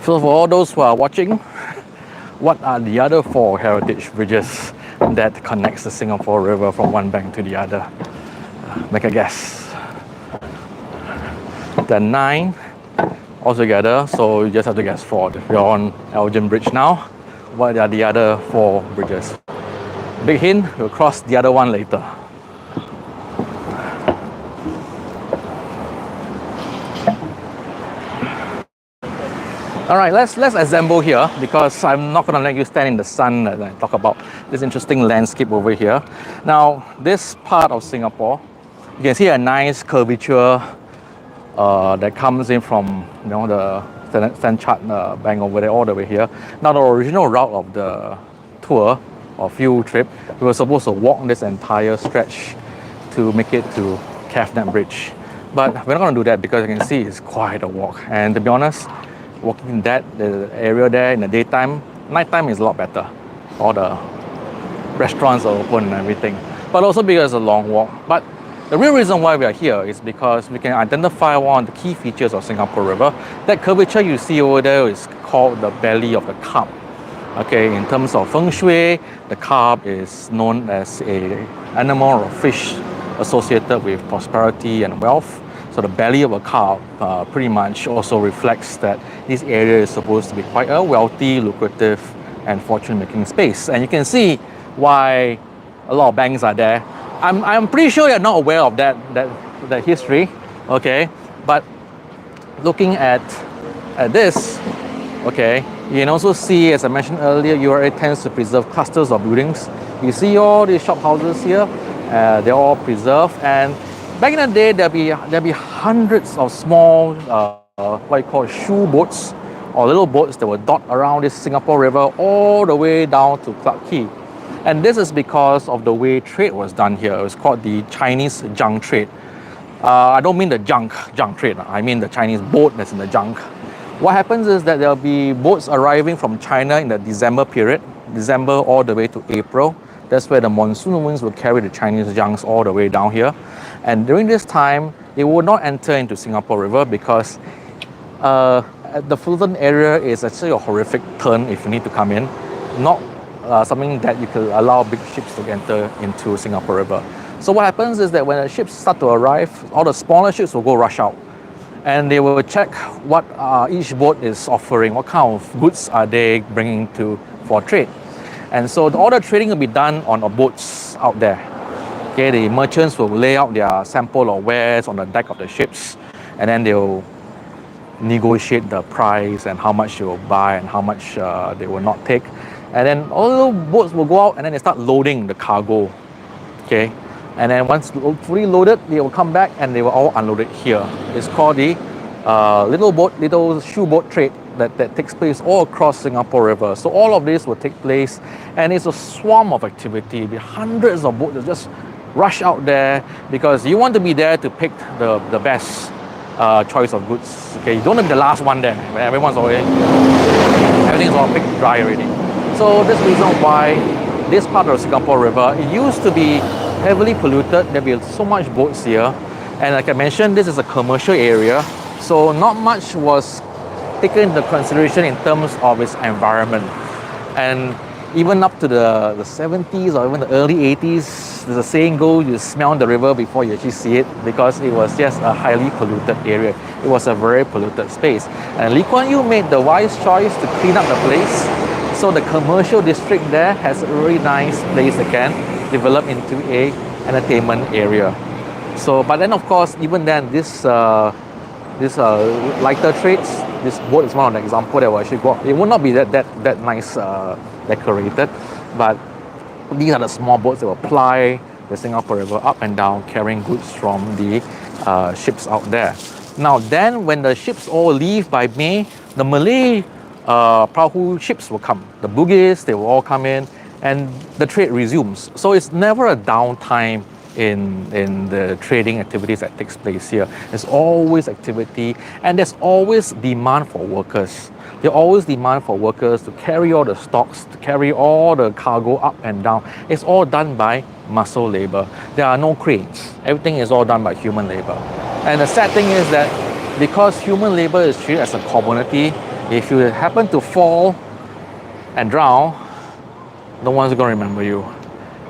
So for all those who are watching, what are the other 4 heritage bridges that connects the Singapore River from one bank to the other? Make a guess. There are 9 altogether, so you just have to guess 4. If you're on Elgin Bridge now, what are the other 4 bridges? Big hint, we'll cross the other one later. All right, let's assemble here, because I'm not going to let you stand in the sun and talk about this interesting landscape over here. Now, this part of Singapore, you can see a nice curvature that comes in from the Stan Chart bank over there all the way here. Now, the original route of the tour or field trip, we were supposed to walk this entire stretch to make it to Cavenagh Bridge. But we're not going to do that, because you can see it's quite a walk. And to be honest, walking in the area there in the daytime, nighttime is a lot better. All the restaurants are open and everything. But also because it's a long walk. But the real reason why we are here is because we can identify one of the key features of Singapore River. That curvature you see over there is called the belly of the carp. Okay, in terms of feng shui, the carp is known as an animal or fish associated with prosperity and wealth. So the belly of a carp pretty much also reflects that this area is supposed to be quite a wealthy, lucrative, and fortune-making space. And you can see why a lot of banks are there. I'm pretty sure you're not aware of that history, okay? But looking at this, okay, you can also see, as I mentioned earlier, URA tends to preserve clusters of buildings. You see all these shop houses here, they're all preserved. And back in the day, there'll be hundreds of small, what you call shoe boats, or little boats that would dot around this Singapore River all the way down to Clarke Quay. And this is because of the way trade was done here. It was called the Chinese junk trade. I don't mean the junk trade, I mean the Chinese boat that's in the junk. What happens is that there'll be boats arriving from China in the December period, December all the way to April. That's where the monsoon winds will carry the Chinese junks all the way down here. And during this time, they will not enter into Singapore River, because the Fullerton area is actually a horrific turn if you need to come in. Not something that you could allow big ships to enter into Singapore River. So what happens is that when the ships start to arrive, all the smaller ships will go rush out. And they will check what each boat is offering, what kind of goods are they bringing for trade. And so all the trading will be done on the boats out there. Okay, the merchants will lay out their sample of wares on the deck of the ships, and then they'll negotiate the price and how much they will buy and how much they will not take. And then all the boats will go out and then they start loading the cargo. Okay, and then once fully loaded, they will come back and they will all unloaded here. It's called the little shoe boat trade that takes place all across Singapore River. So all of this will take place, and it's a swarm of activity. Be hundreds of boats that just rush out there because you want to be there to pick the best choice of goods. Okay, you don't want to be the last one there when everything's all picked dry already. So this is the reason why this part of Singapore River, it used to be heavily polluted. There'll be so much boats here, and like I mentioned, this is a commercial area, so not much was taken into consideration in terms of its environment. And even up to the 70s or even the early 80s, there's a saying goes, you smell the river before you actually see it, because it was just a highly polluted area. It was a very polluted space. And Lee Kuan Yew made the wise choice to clean up the place. So the commercial district there has a really nice place that can develop into a entertainment area. So, but then of course, even then, this lighter trades, this boat is one of the example that will actually go up. It will not be that nice decorated, but these are the small boats that will ply the Singapore River up and down, carrying goods from the ships out there. Now then, when the ships all leave by May, the Malay Prahu ships will come. The Bugis, they will all come in, and the trade resumes. So it's never a downtime in the trading activities that takes place here. There's always activity, and there's always demand for workers. There's always demand for workers to carry all the stocks, to carry all the cargo up and down. It's all done by muscle labor. There are no cranes. Everything is all done by human labor. And the sad thing is that because human labor is treated as a commodity, if you happen to fall and drown, no one's going to remember you.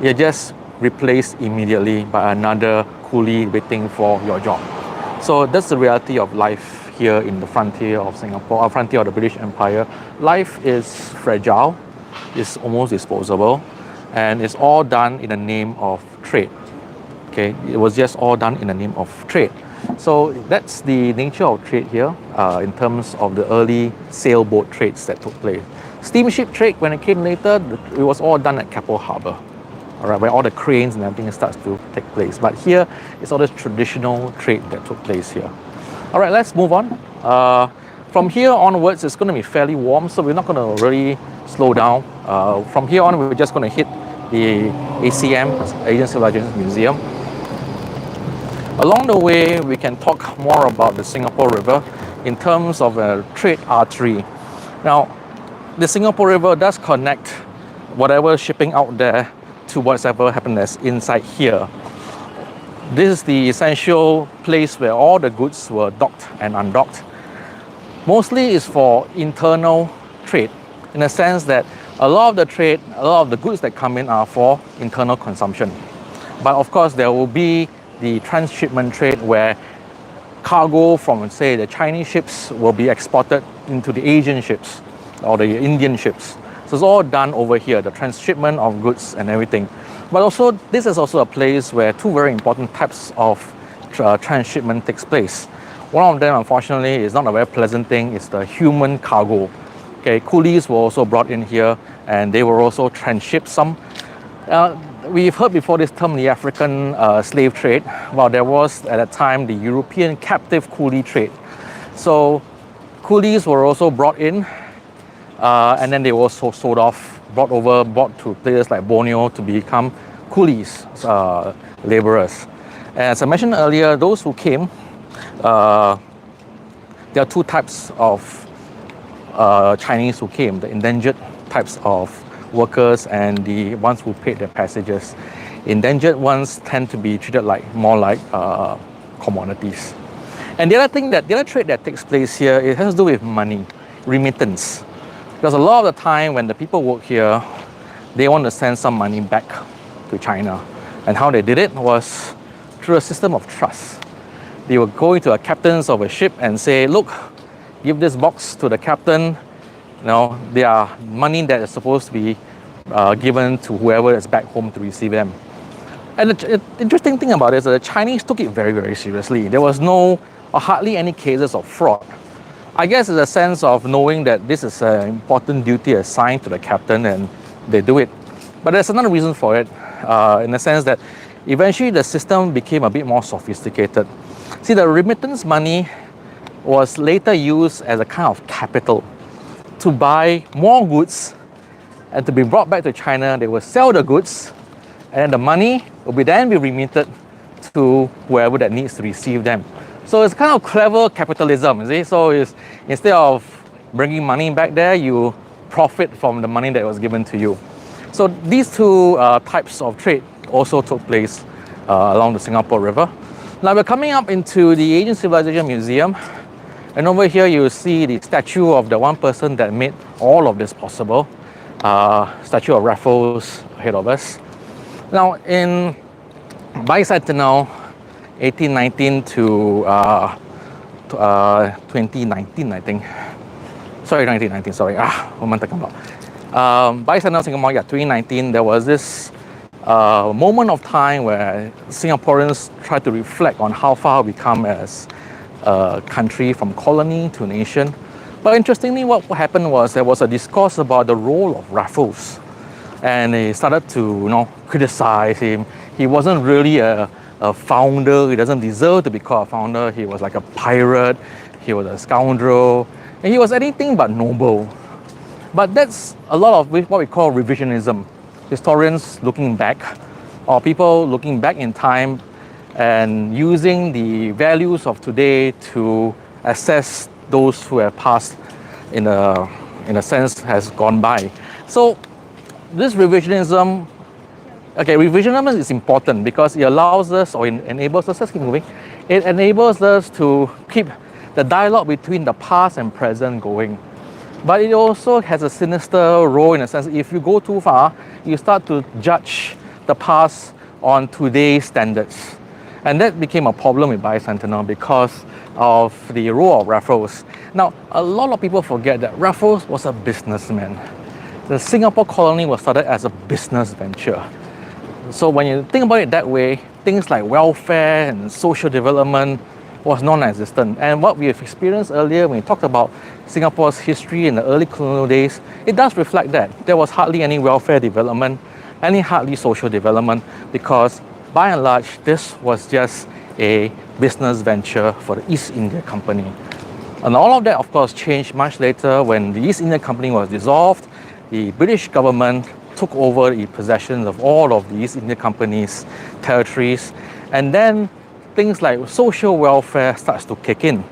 You're just replaced immediately by another coolie waiting for your job. So that's the reality of life here in the frontier of Singapore, frontier of the British Empire. Life is fragile, it's almost disposable, and it's all done in the name of trade. Okay, it was just all done in the name of trade. So that's the nature of trade here in terms of the early sailboat trades that took place. Steamship trade, when it came later, it was all done at Keppel Harbour. All right, where all the cranes and everything starts to take place. But here, it's all this traditional trade that took place here. All right, let's move on. From here onwards, it's going to be fairly warm, so we're not going to really slow down. From here on, we're just going to hit the ACM, Asian Civilizations Museum. Along the way, we can talk more about the Singapore River in terms of a trade artery. Now, the Singapore River does connect whatever shipping out there to whatever happens inside here. This is the essential place where all the goods were docked and undocked. Mostly is for internal trade, in the sense that a lot of the trade, a lot of the goods that come in are for internal consumption. But of course, there will be the transshipment trade where cargo from, say, the Chinese ships will be exported into the Asian ships or the Indian ships. So it's all done over here, the transshipment of goods and everything. But also, this is also a place where two very important types of transshipment takes place. One of them, unfortunately, is not a very pleasant thing. It's the human cargo. Okay, coolies were also brought in here, and they were also transshipped some. We've heard before this term, the African slave trade. Well, there was at that time the European captive coolie trade. So coolies were also brought in, and then they were also sold off, brought to places like Borneo to become coolies, laborers. As I mentioned earlier, those who came, there are two types of Chinese who came, the endangered types of workers and the ones who paid their passages. Endangered ones tend to be treated more like commodities. And the other trade that takes place here, it has to do with money, remittance. Because a lot of the time when the people work here, they want to send some money back to China. And how they did it was through a system of trust. They would go into a captains of a ship and say, look, give this box to the captain. You know, there are money that is supposed to be given to whoever is back home to receive them. And the interesting thing about it is that the Chinese took it very, very seriously. There was hardly any cases of fraud. I guess it's a sense of knowing that this is an important duty assigned to the captain and they do it. But there's another reason for it, in the sense that eventually the system became a bit more sophisticated. See, the remittance money was later used as a kind of capital to buy more goods and to be brought back to China. They will sell the goods and the money will then be remitted to whoever that needs to receive them. So it's kind of clever capitalism, you see? So it's, instead of bringing money back there, you profit from the money that was given to you. So these two types of trade also took place along the Singapore River. Now we're coming up into the Asian Civilization Museum, and over here you see the statue of the one person that made all of this possible. Statue of Raffles ahead of us. Now in bicentennial 1819 to 2019, I think. Sorry, 1919, sorry. What am I talking about? Bicentennial Singapore, yeah, 2019, there was this moment of time where Singaporeans tried to reflect on how far we come as a country from colony to nation. But interestingly, what happened was there was a discourse about the role of Raffles. And they started to, criticize him. He wasn't really a founder. He doesn't deserve to be called a founder. He was like a pirate. He was a scoundrel. And he was anything but noble. But that's a lot of what we call revisionism. Historians looking back, or people looking back in time and using the values of today to assess those who have passed in a sense has gone by. So this revisionism, revisionism is important because it allows us, or enables us, let's keep moving, it enables us to keep the dialogue between the past and present going. But it also has a sinister role in a sense. If you go too far, you start to judge the past on today's standards. And that became a problem with bicentennial because of the role of Raffles. Now, a lot of people forget that Raffles was a businessman. The Singapore colony was started as a business venture. So when you think about it that way, things like welfare and social development was non-existent. And what we have experienced earlier when we talked about Singapore's history in the early colonial days, it does reflect that. There was hardly any welfare development, hardly social development, because by and large, this was just a business venture for the East India Company. And all of that, of course, changed much later when the East India Company was dissolved. The British government took over the possessions of all of the East India Company's territories, and then things like social welfare starts to kick in.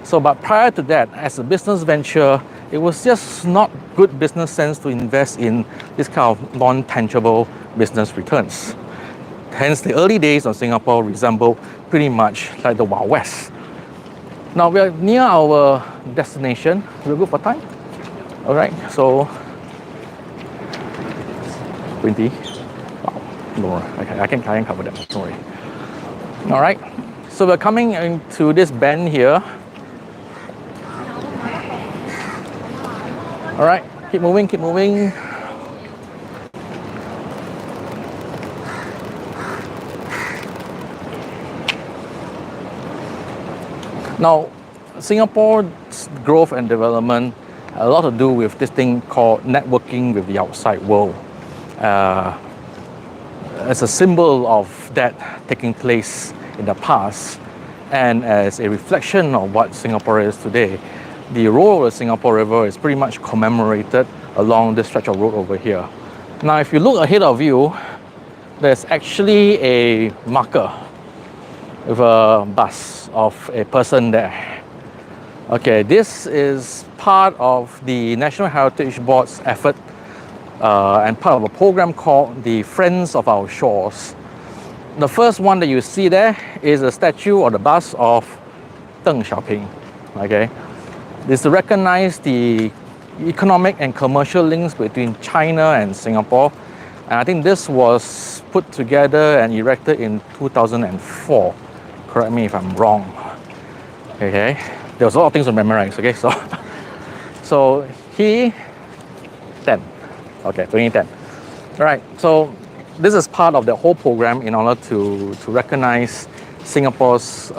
So, but prior to that, as a business venture, it was just not good business sense to invest in this kind of non-tangible business returns. Hence, the early days of Singapore resemble pretty much like the Wild West. Now we are near our destination. We're good for time? All right, so 20. Wow, no, I can cover that, don't worry. All right, so we're coming into this bend here. All right, keep moving, keep moving. Now, Singapore's growth and development had a lot to do with this thing called networking with the outside world. As a symbol of that taking place in the past, and as a reflection of what Singapore is today, the role of the Singapore River is pretty much commemorated along this stretch of road over here. Now, if you look ahead of you, there's actually a marker with a bust of a person there. Okay, this is part of the National Heritage Board's effort and part of a program called the Friends of Our Shores. The first one that you see there is a statue or the bust of Deng Xiaoping. Okay, this is to recognize the economic and commercial links between China and Singapore. And I think this was put together and erected in 2004. Correct me if I'm wrong. Okay, there was a lot of things to memorize. Okay, so he 10. Okay, 2010. All right, so this is part of the whole program in order to recognize Singapore's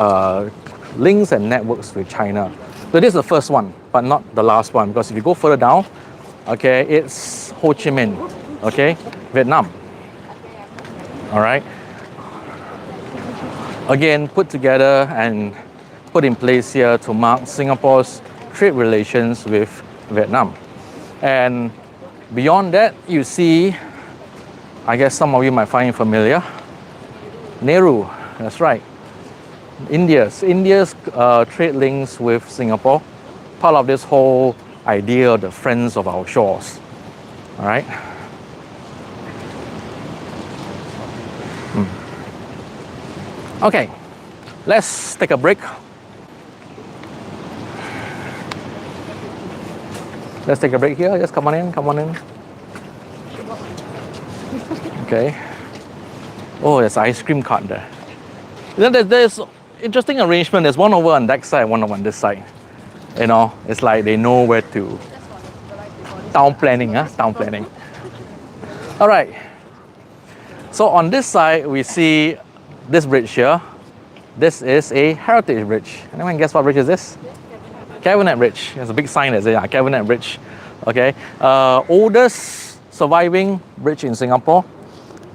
links and networks with China. So this is the first one, but not the last one, because if you go further down, okay, it's Ho Chi Minh, okay, Vietnam. All right. Again, put together and put in place here to mark Singapore's trade relations with Vietnam. And beyond that, you see, I guess some of you might find it familiar, Nehru, that's right. India's trade links with Singapore, part of this whole idea of the friends of our shores. All right. Okay, let's take a break. Let's take a break here. Just come on in, come on in. Okay. Oh, there's ice cream cart there. Then there's interesting arrangement. There's one over on that side, one over on this side. You know, it's like they know where to. Town planning, huh? Town planning. All right. So on this side, we see this bridge here. This is a heritage bridge. Anyone guess what bridge is this? Cabinet Bridge. There's a big sign that says Cabinet Bridge. Okay. Oldest surviving bridge in Singapore.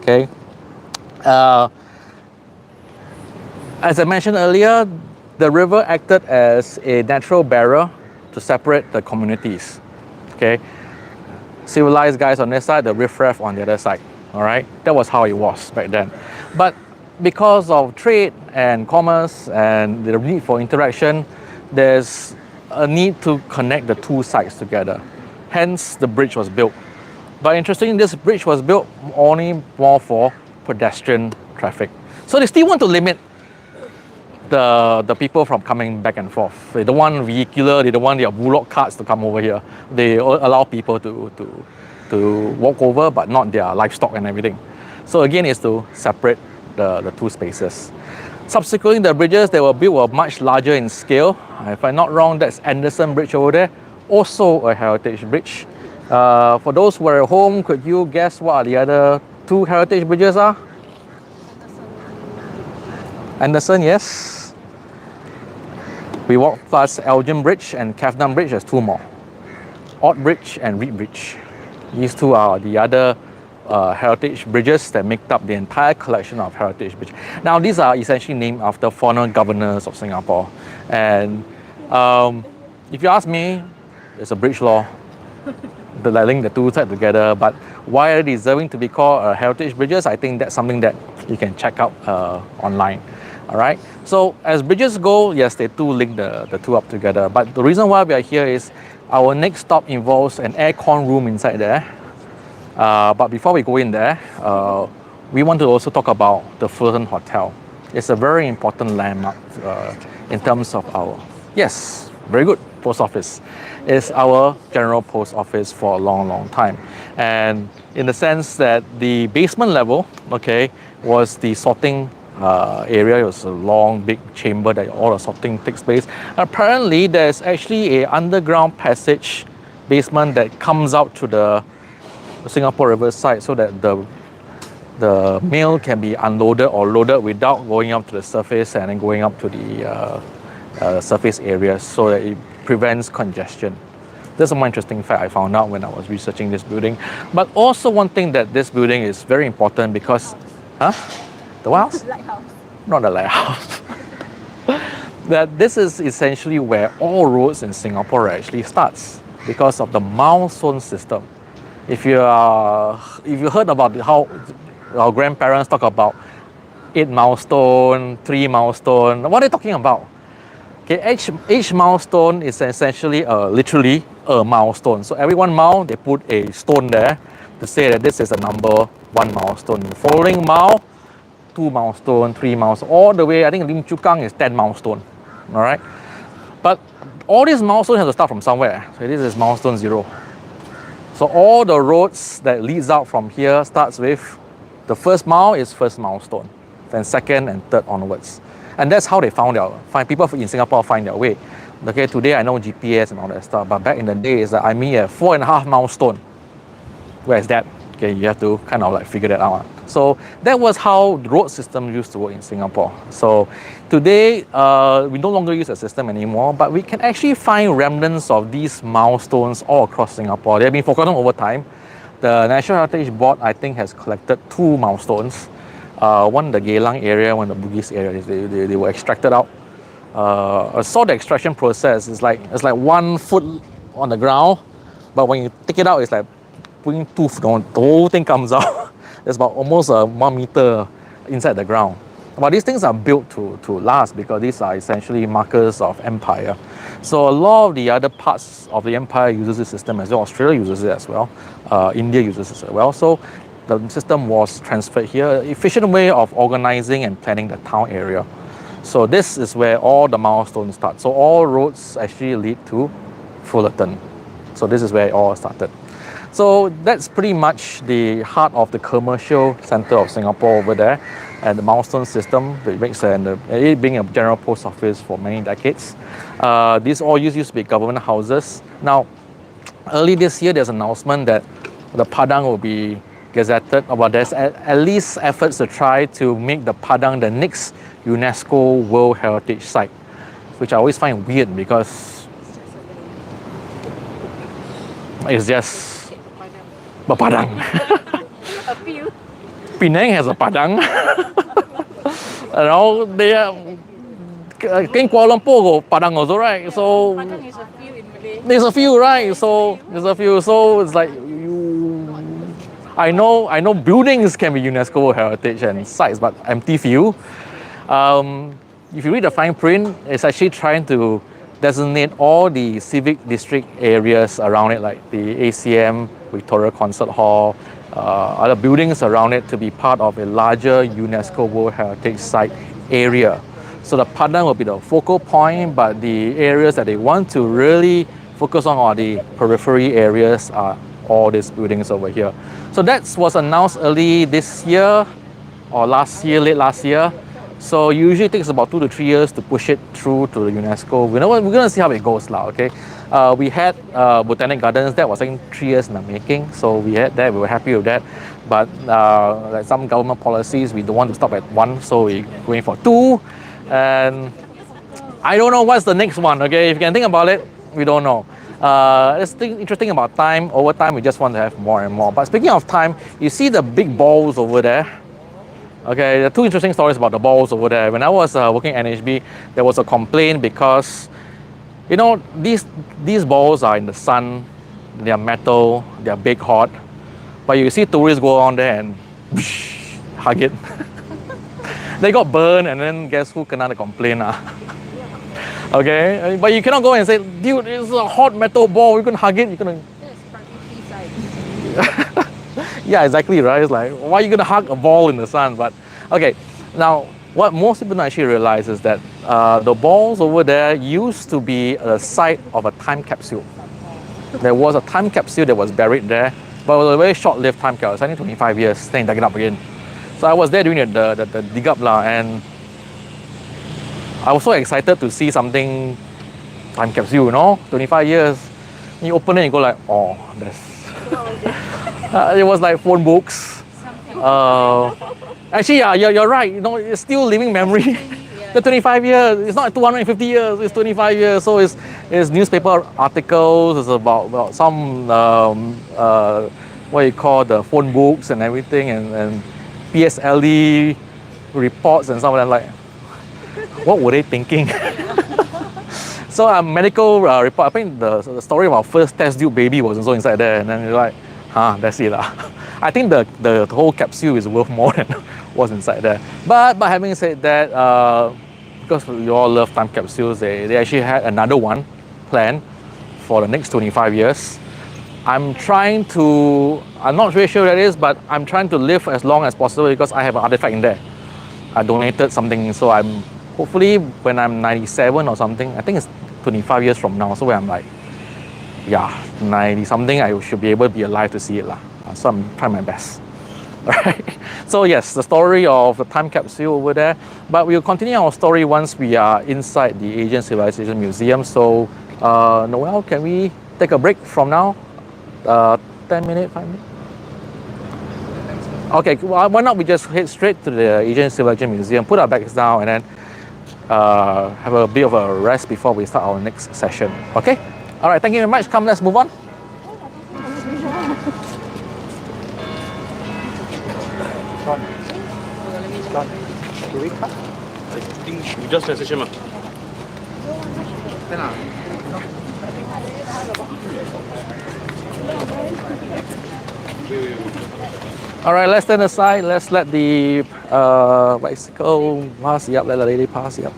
Okay. As I mentioned earlier, the river acted as a natural barrier to separate the communities. Okay. Civilized guys on this side, the riffraff on the other side. All right. That was how it was back then. But because of trade and commerce and the need for interaction, there's a need to connect the two sides together. Hence, the bridge was built. But interestingly, this bridge was built only more for pedestrian traffic. So they still want to limit the people from coming back and forth. They don't want vehicular, they don't want their bullock carts to come over here. They allow people to walk over, but not their livestock and everything. So again, it's to separate the two spaces. Subsequently, the bridges that were built were much larger in scale. If I'm not wrong, that's Anderson Bridge over there, also a heritage bridge. For those who are at home, could you guess what the other two heritage bridges are? Anderson, yes. We walked past Elgin Bridge and Cavendish Bridge, there's two more. Ord Bridge and Reed Bridge. These two are the other heritage bridges that make up the entire collection of heritage bridges. Now, these are essentially named after former governors of Singapore. And if you ask me, it's a bridge law that link the two sides together. But why are they deserving to be called heritage bridges? I think that's something that you can check out online. All right. So as bridges go, yes, they do link the two up together. But the reason why we are here is our next stop involves an aircon room inside there. But before we go in there, we want to also talk about the Fullerton Hotel. It's a very important landmark in terms of our, yes, very good, post office. It's our general post office for a long, long time. And in the sense that the basement level, okay, was the sorting area. It was a long, big chamber that all the sorting takes place. Apparently, there's actually a underground passage basement that comes out to the Singapore River side so that the mail can be unloaded or loaded without going up to the surface and then going up to the surface areas, so that it prevents congestion. That's a more interesting fact I found out when I was researching this building. But also one thing that this building is very important because, the what house? Lighthouse. Not the lighthouse. That this is essentially where all roads in Singapore actually starts because of the milestone system. If you heard about how our grandparents talk about 8 milestone, 3 milestone, what are they talking about? Okay, each milestone is essentially literally a milestone. So every 1 mile they put a stone there to say that this is a number 1 milestone. The following mile, 2 milestone, 3 milestone, all the way. I think Lim Chu Kang is 10 milestone. All right, but all these milestones have to start from somewhere. So this is milestone 0. So all the roads that leads out from here starts with the first mile is first milestone, then second and third onwards. And that's how they people in Singapore find their way. Okay, today I know GPS and all that stuff, but back in the day, it's like I meet a 4.5 milestone. Where is that? Okay, you have to kind of like figure that out. So that was how the road system used to work in Singapore. So today, we no longer use a system anymore, but we can actually find remnants of these milestones all across Singapore. They have been forgotten over time. The National Heritage Board, I think, has collected 2 milestones. One the Geylang area, one the Bugis area. They were extracted out. I saw the extraction process. It's like 1 foot on the ground, but when you take it out, it's like putting tooth. The whole thing comes out. There's about almost a 1 meter inside the ground. But these things are built to last because these are essentially markers of empire. So a lot of the other parts of the empire uses this system as well. Australia uses it as well. India uses it as well. So the system was transferred here. Efficient way of organizing and planning the town area. So this is where all the milestones start. So all roads actually lead to Fullerton. So this is where it all started. So that's pretty much the heart of the commercial center of Singapore over there, and the milestone system that makes it being a general post office for many decades. These all used to be government houses. Now, early this year, there's an announcement that the Padang will be gazetted. But there's at least efforts to try to make the Padang the next UNESCO World Heritage Site, which I always find weird because it's just a Padang. A few. Penang has a Padang. You know, they are, I think Kuala Lumpur got Padang also, right? So Padang is a few in Malay. there's a few, right? So there's a few. So it's like you. I know buildings can be UNESCO heritage and sites, but empty few. If you read the fine print, it's actually trying to designate all the civic district areas around it, like the ACM, Victoria Concert Hall, other buildings around it to be part of a larger UNESCO World Heritage Site area. So the Padang will be the focal point, but the areas that they want to really focus on are the periphery areas, are all these buildings over here. So that was announced early this year or last year, late last year. So usually it takes about 2 to 3 years to push it through to the UNESCO. We're going to see how it goes now, okay? We had Botanic Gardens, that was I think 3 years in the making. So we had that, we were happy with that. But like some government policies, we don't want to stop at 1, so we're going for 2. And I don't know what's the next one, okay? If you can think about it, we don't know. It's interesting about time. Over time, we just want to have more and more. But speaking of time, you see the big balls over there? Okay, there are 2 interesting stories about the balls over there. When I was working at NHB, there was a complaint because, you know, these balls are in the sun, they are metal, they are big hot, but you see tourists go on there and hug it. They got burned, and then guess who kena the complaint? Okay, but you cannot go and say, dude, it's a hot metal ball, you can hug it, you can. That's practically side. Yeah, exactly, right? It's like, why are you gonna hug a ball in the sun? But okay, now what most people don't actually realize is that the balls over there used to be a site of a time capsule. There was a time capsule that was buried there, but it was a very short-lived time capsule. It's only 25 years, then dug it up again. So I was there doing the dig up and I was so excited to see something time capsule, you know, 25 years. You open it and you go like, oh, it was like phone books. Actually, yeah, you're right. You know, it's still living memory. The 25 years, it's not 250 years, it's 25 years. So it's newspaper articles, it's about some, what you call the phone books and everything, and PSLE reports and stuff like that. Like, what were they thinking? So a medical report, I think the story about first test tube baby was also inside there, and then you're like, that's it. I think the whole capsule is worth more than what's inside there. But having said that, because we all love time capsules, they actually had another one planned for the next 25 years. I'm not really sure what it is, but I'm trying to live as long as possible because I have an artifact in there. I donated something, so I'm hopefully when I'm 97 or something, I think it's 25 years from now, so where I'm like, yeah, 90 something, I should be able to be alive to see it. So I'm trying my best. Alright. So yes, the story of the time capsule over there. But we'll continue our story once we are inside the Asian Civilization Museum. So Noel, can we take a break from now? 10 minutes, 5 minutes? Okay, why not we just head straight to the Asian Civilization Museum, put our bags down, and then have a bit of a rest before we start our next session. Okay? All right, thank you very much. Come, let's move on. Do we cut? I think we just message him. All right, let's stand aside. Let's let the bicycle pass. Yep, let the lady pass. Yep.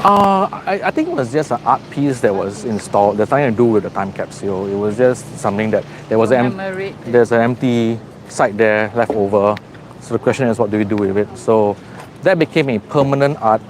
I think it was just an art piece that was installed. There's nothing to do with the time capsule. It was just something that there was there's an empty site there left over. So the question is, what do we do with it? So that became a permanent art